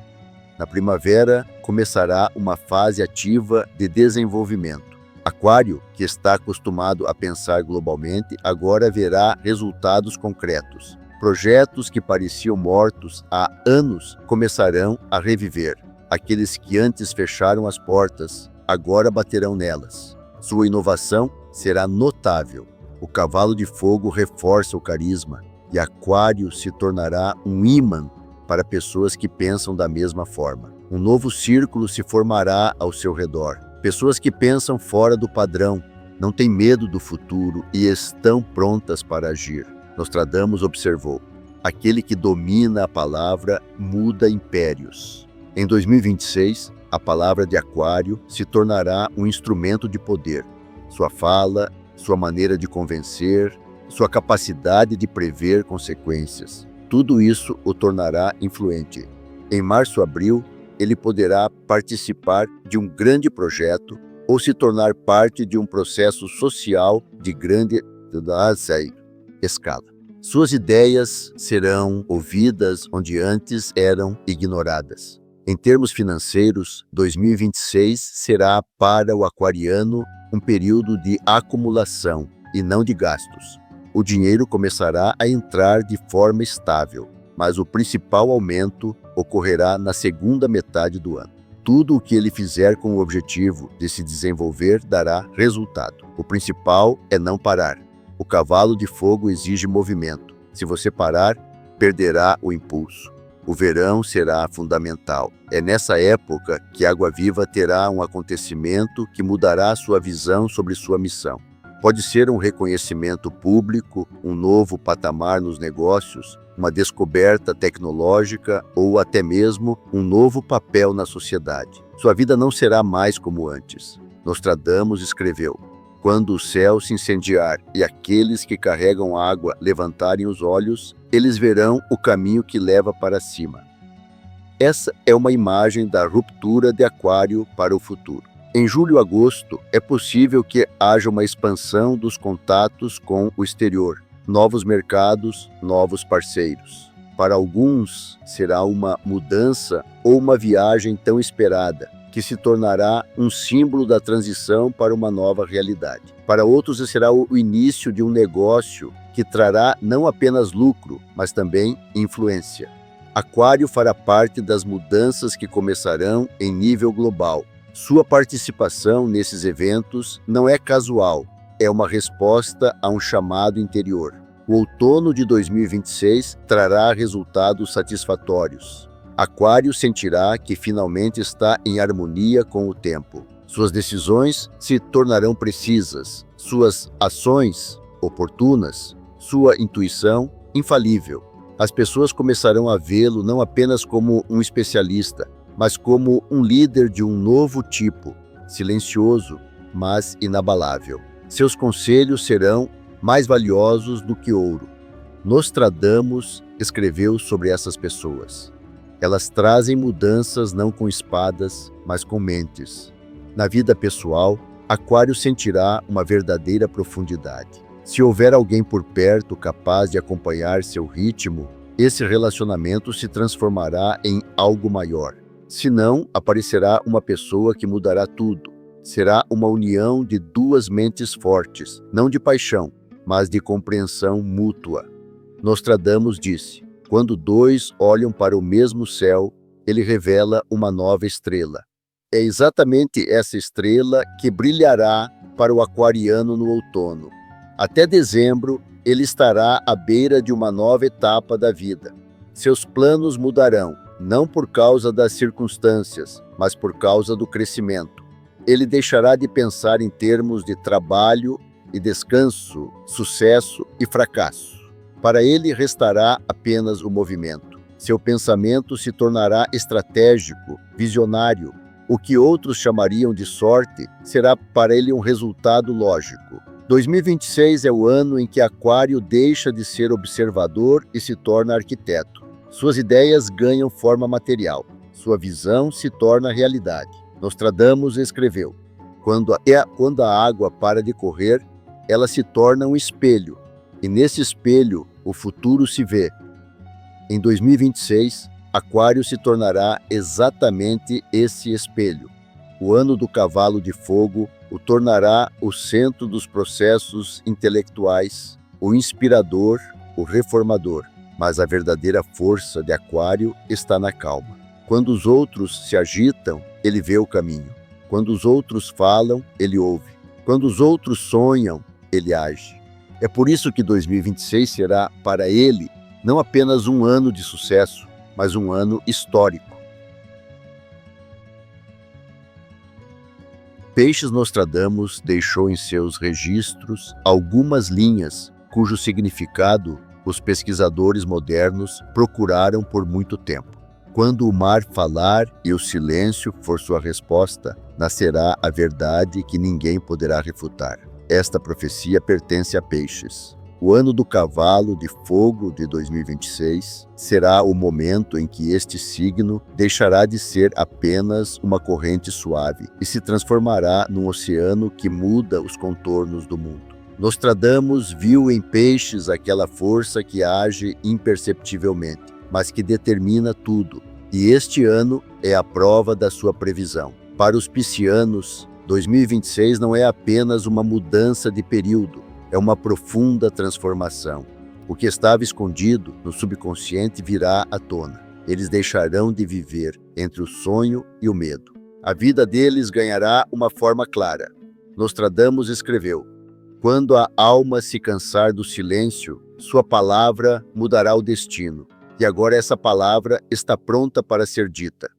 Na primavera, começará uma fase ativa de desenvolvimento. Aquário, que está acostumado a pensar globalmente, agora verá resultados concretos. Projetos que pareciam mortos há anos começarão a reviver. Aqueles que antes fecharam as portas, agora baterão nelas. Sua inovação será notável. O cavalo de fogo reforça o carisma e Aquário se tornará um ímã para pessoas que pensam da mesma forma. Um novo círculo se formará ao seu redor. Pessoas que pensam fora do padrão, não têm medo do futuro e estão prontas para agir. Nostradamus observou: aquele que domina a palavra muda impérios. Em 2026, a palavra de Aquário se tornará um instrumento de poder. Sua fala, sua maneira de convencer, sua capacidade de prever consequências. Tudo isso o tornará influente. Em março-abril, ele poderá participar de um grande projeto ou se tornar parte de um processo social de grande escala. Suas ideias serão ouvidas onde antes eram ignoradas. Em termos financeiros, 2026 será para o aquariano um período de acumulação e não de gastos. O dinheiro começará a entrar de forma estável, mas o principal aumento ocorrerá na segunda metade do ano. Tudo o que ele fizer com o objetivo de se desenvolver dará resultado. O principal é não parar. O cavalo de fogo exige movimento. Se você parar, perderá o impulso. O verão será fundamental. É nessa época que Água Viva terá um acontecimento que mudará sua visão sobre sua missão. Pode ser um reconhecimento público, um novo patamar nos negócios, uma descoberta tecnológica ou até mesmo um novo papel na sociedade. Sua vida não será mais como antes. Nostradamus escreveu: quando o céu se incendiar e aqueles que carregam água levantarem os olhos, eles verão o caminho que leva para cima. Essa é uma imagem da ruptura de Aquário para o futuro. Em julho e agosto, é possível que haja uma expansão dos contatos com o exterior, novos mercados, novos parceiros. Para alguns, será uma mudança ou uma viagem tão esperada, que se tornará um símbolo da transição para uma nova realidade. Para outros, será o início de um negócio que trará não apenas lucro, mas também influência. Aquário fará parte das mudanças que começarão em nível global. Sua participação nesses eventos não é casual, é uma resposta a um chamado interior. O outono de 2026 trará resultados satisfatórios. Aquário sentirá que finalmente está em harmonia com o tempo. Suas decisões se tornarão precisas, suas ações oportunas, sua intuição infalível. As pessoas começarão a vê-lo não apenas como um especialista, mas como um líder de um novo tipo, silencioso, mas inabalável. Seus conselhos serão mais valiosos do que ouro. Nostradamus escreveu sobre essas pessoas. Elas trazem mudanças não com espadas, mas com mentes. Na vida pessoal, Aquário sentirá uma verdadeira profundidade. Se houver alguém por perto capaz de acompanhar seu ritmo, esse relacionamento se transformará em algo maior. Se não, aparecerá uma pessoa que mudará tudo. Será uma união de duas mentes fortes, não de paixão, mas de compreensão mútua. Nostradamus disse: quando dois olham para o mesmo céu, ele revela uma nova estrela. É exatamente essa estrela que brilhará para o aquariano no outono. Até dezembro, ele estará à beira de uma nova etapa da vida. Seus planos mudarão, não por causa das circunstâncias, mas por causa do crescimento. Ele deixará de pensar em termos de trabalho e descanso, sucesso e fracasso. Para ele restará apenas o movimento. Seu pensamento se tornará estratégico, visionário. O que outros chamariam de sorte será para ele um resultado lógico. 2026 é o ano em que Aquário deixa de ser observador e se torna arquiteto. Suas ideias ganham forma material. Sua visão se torna realidade. Nostradamus escreveu: quando a água para de correr, ela se torna um espelho, e nesse espelho o futuro se vê. Em 2026, Aquário se tornará exatamente esse espelho. O ano do cavalo de fogo o tornará o centro dos processos intelectuais, o inspirador, o reformador. Mas a verdadeira força de Aquário está na calma. Quando os outros se agitam, ele vê o caminho. Quando os outros falam, ele ouve. Quando os outros sonham, ele age. É por isso que 2026 será, para ele, não apenas um ano de sucesso, mas um ano histórico. Peixes Nostradamus deixou em seus registros algumas linhas cujo significado os pesquisadores modernos procuraram por muito tempo. Quando o mar falar e o silêncio for sua resposta, nascerá a verdade que ninguém poderá refutar. Esta profecia pertence a Peixes. O ano do cavalo de fogo de 2026 será o momento em que este signo deixará de ser apenas uma corrente suave e se transformará num oceano que muda os contornos do mundo. Nostradamus viu em Peixes aquela força que age imperceptivelmente, mas que determina tudo, e este ano é a prova da sua previsão. Para os piscianos, 2026 não é apenas uma mudança de período, é uma profunda transformação. O que estava escondido no subconsciente virá à tona. Eles deixarão de viver entre o sonho e o medo. A vida deles ganhará uma forma clara. Nostradamus escreveu: quando a alma se cansar do silêncio, sua palavra mudará o destino. E agora essa palavra está pronta para ser dita.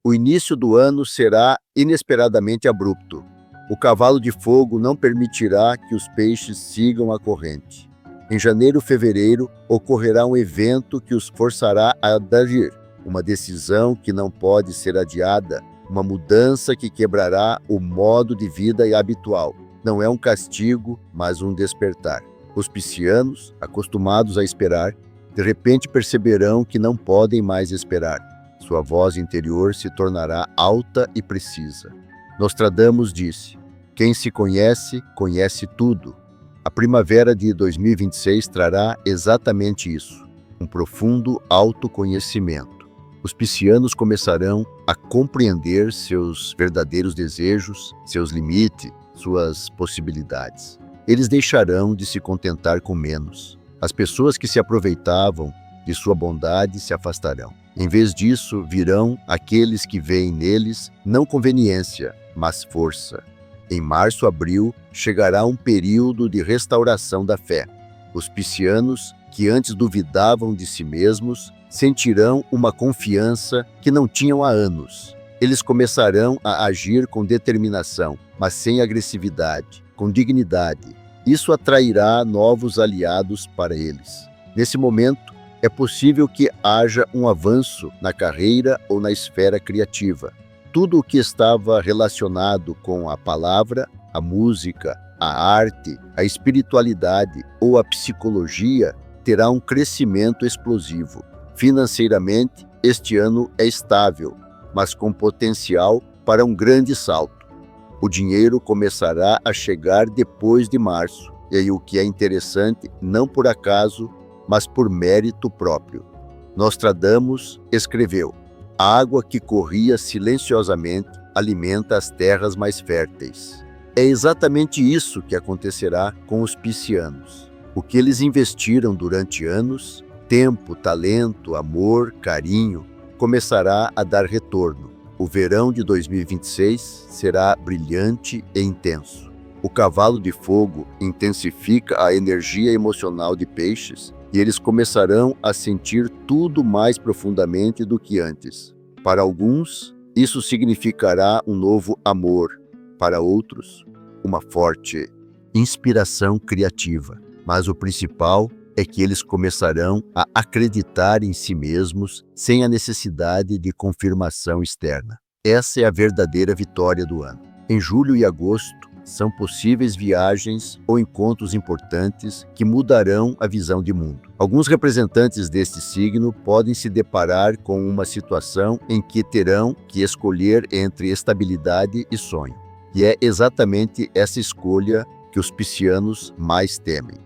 O início do ano será inesperadamente abrupto. O cavalo de fogo não permitirá que os peixes sigam a corrente. Em janeiro e fevereiro ocorrerá um evento que os forçará a agir, uma decisão que não pode ser adiada, uma mudança que quebrará o modo de vida habitual. Não é um castigo, mas um despertar. Os piscianos, acostumados a esperar, de repente perceberão que não podem mais esperar. Sua voz interior se tornará alta e precisa. Nostradamus disse: quem se conhece, conhece tudo. A primavera de 2026 trará exatamente isso, um profundo autoconhecimento. Os piscianos começarão a compreender seus verdadeiros desejos, seus limites, suas possibilidades. Eles deixarão de se contentar com menos. As pessoas que se aproveitavam de sua bondade se afastarão. Em vez disso, virão aqueles que veem neles não conveniência, mas força. Em março-abril, chegará um período de restauração da fé. Os piscianos, que antes duvidavam de si mesmos, sentirão uma confiança que não tinham há anos. Eles começarão a agir com determinação, mas sem agressividade, com dignidade. Isso atrairá novos aliados para eles. Nesse momento, é possível que haja um avanço na carreira ou na esfera criativa. Tudo o que estava relacionado com a palavra, a música, a arte, a espiritualidade ou a psicologia terá um crescimento explosivo. Financeiramente, este ano é estável, mas com potencial para um grande salto. O dinheiro começará a chegar depois de março, e aí o que é interessante, não por acaso, mas por mérito próprio. Nostradamus escreveu: a água que corria silenciosamente alimenta as terras mais férteis. É exatamente isso que acontecerá com os piscianos. O que eles investiram durante anos, tempo, talento, amor, carinho, começará a dar retorno. O verão de 2026 será brilhante e intenso. O cavalo de fogo intensifica a energia emocional de Peixes e eles começarão a sentir tudo mais profundamente do que antes. Para alguns, isso significará um novo amor. Para outros, uma forte inspiração criativa. Mas o principal é que eles começarão a acreditar em si mesmos sem a necessidade de confirmação externa. Essa é a verdadeira vitória do ano. Em julho e agosto, são possíveis viagens ou encontros importantes que mudarão a visão de mundo. Alguns representantes deste signo podem se deparar com uma situação em que terão que escolher entre estabilidade e sonho. E é exatamente essa escolha que os piscianos mais temem.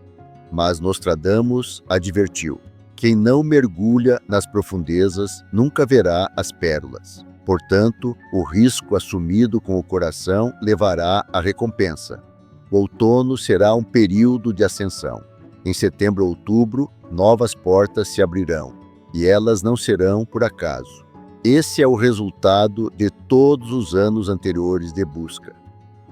Mas Nostradamus advertiu: quem não mergulha nas profundezas nunca verá as pérolas. Portanto, o risco assumido com o coração levará à recompensa. O outono será um período de ascensão. Em setembro ou outubro, novas portas se abrirão, e elas não serão por acaso. Esse é o resultado de todos os anos anteriores de busca.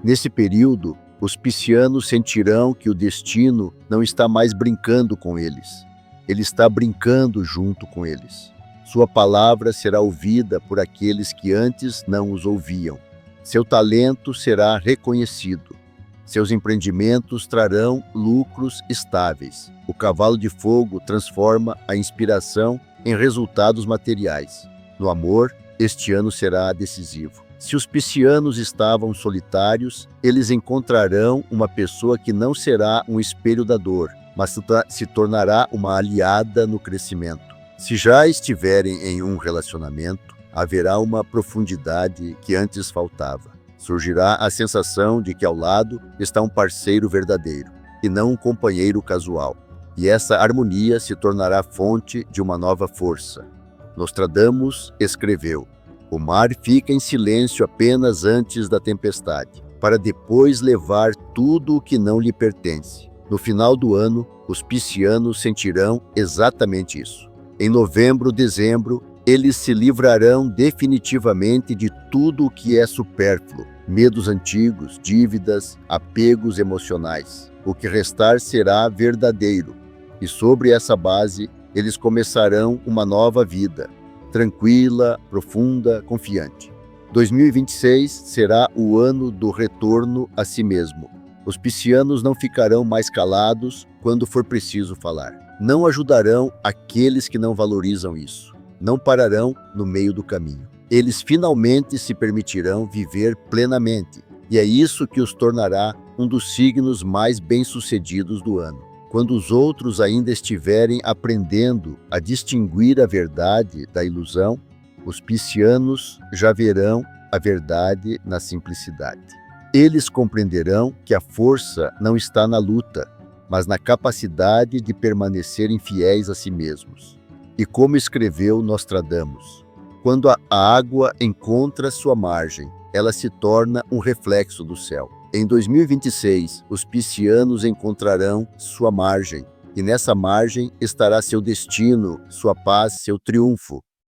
Nesse período, os piscianos sentirão que o destino não está mais brincando com eles. Ele está brincando junto com eles. Sua palavra será ouvida por aqueles que antes não os ouviam. Seu talento será reconhecido. Seus empreendimentos trarão lucros estáveis. O cavalo de fogo transforma a inspiração em resultados materiais. No amor, este ano será decisivo. Se os piscianos estavam solitários, eles encontrarão uma pessoa que não será um espelho da dor, mas se tornará uma aliada no crescimento. Se já estiverem em um relacionamento, haverá uma profundidade que antes faltava. Surgirá a sensação de que ao lado está um parceiro verdadeiro, e não um companheiro casual. E essa harmonia se tornará fonte de uma nova força. Nostradamus escreveu: o mar fica em silêncio apenas antes da tempestade, para depois levar tudo o que não lhe pertence. No final do ano, os piscianos sentirão exatamente isso. Em novembro, dezembro, eles se livrarão definitivamente de tudo o que é supérfluo, medos antigos, dívidas, apegos emocionais. O que restar será verdadeiro, e sobre essa base, eles começarão uma nova vida, tranquila, profunda, confiante. 2026 será o ano do retorno a si mesmo. Os piscianos não ficarão mais calados quando for preciso falar. Não ajudarão aqueles que não valorizam isso. Não pararão no meio do caminho. Eles finalmente se permitirão viver plenamente. E é isso que os tornará um dos signos mais bem-sucedidos do ano. Quando os outros ainda estiverem aprendendo a distinguir a verdade da ilusão, os piscianos já verão a verdade na simplicidade. Eles compreenderão que a força não está na luta, mas na capacidade de permanecerem fiéis a si mesmos. E como escreveu Nostradamus, quando a água encontra sua margem, ela se torna um reflexo do céu. Em 2026, os piscianos encontrarão sua margem, e nessa margem estará seu destino, sua paz, seu triunfo.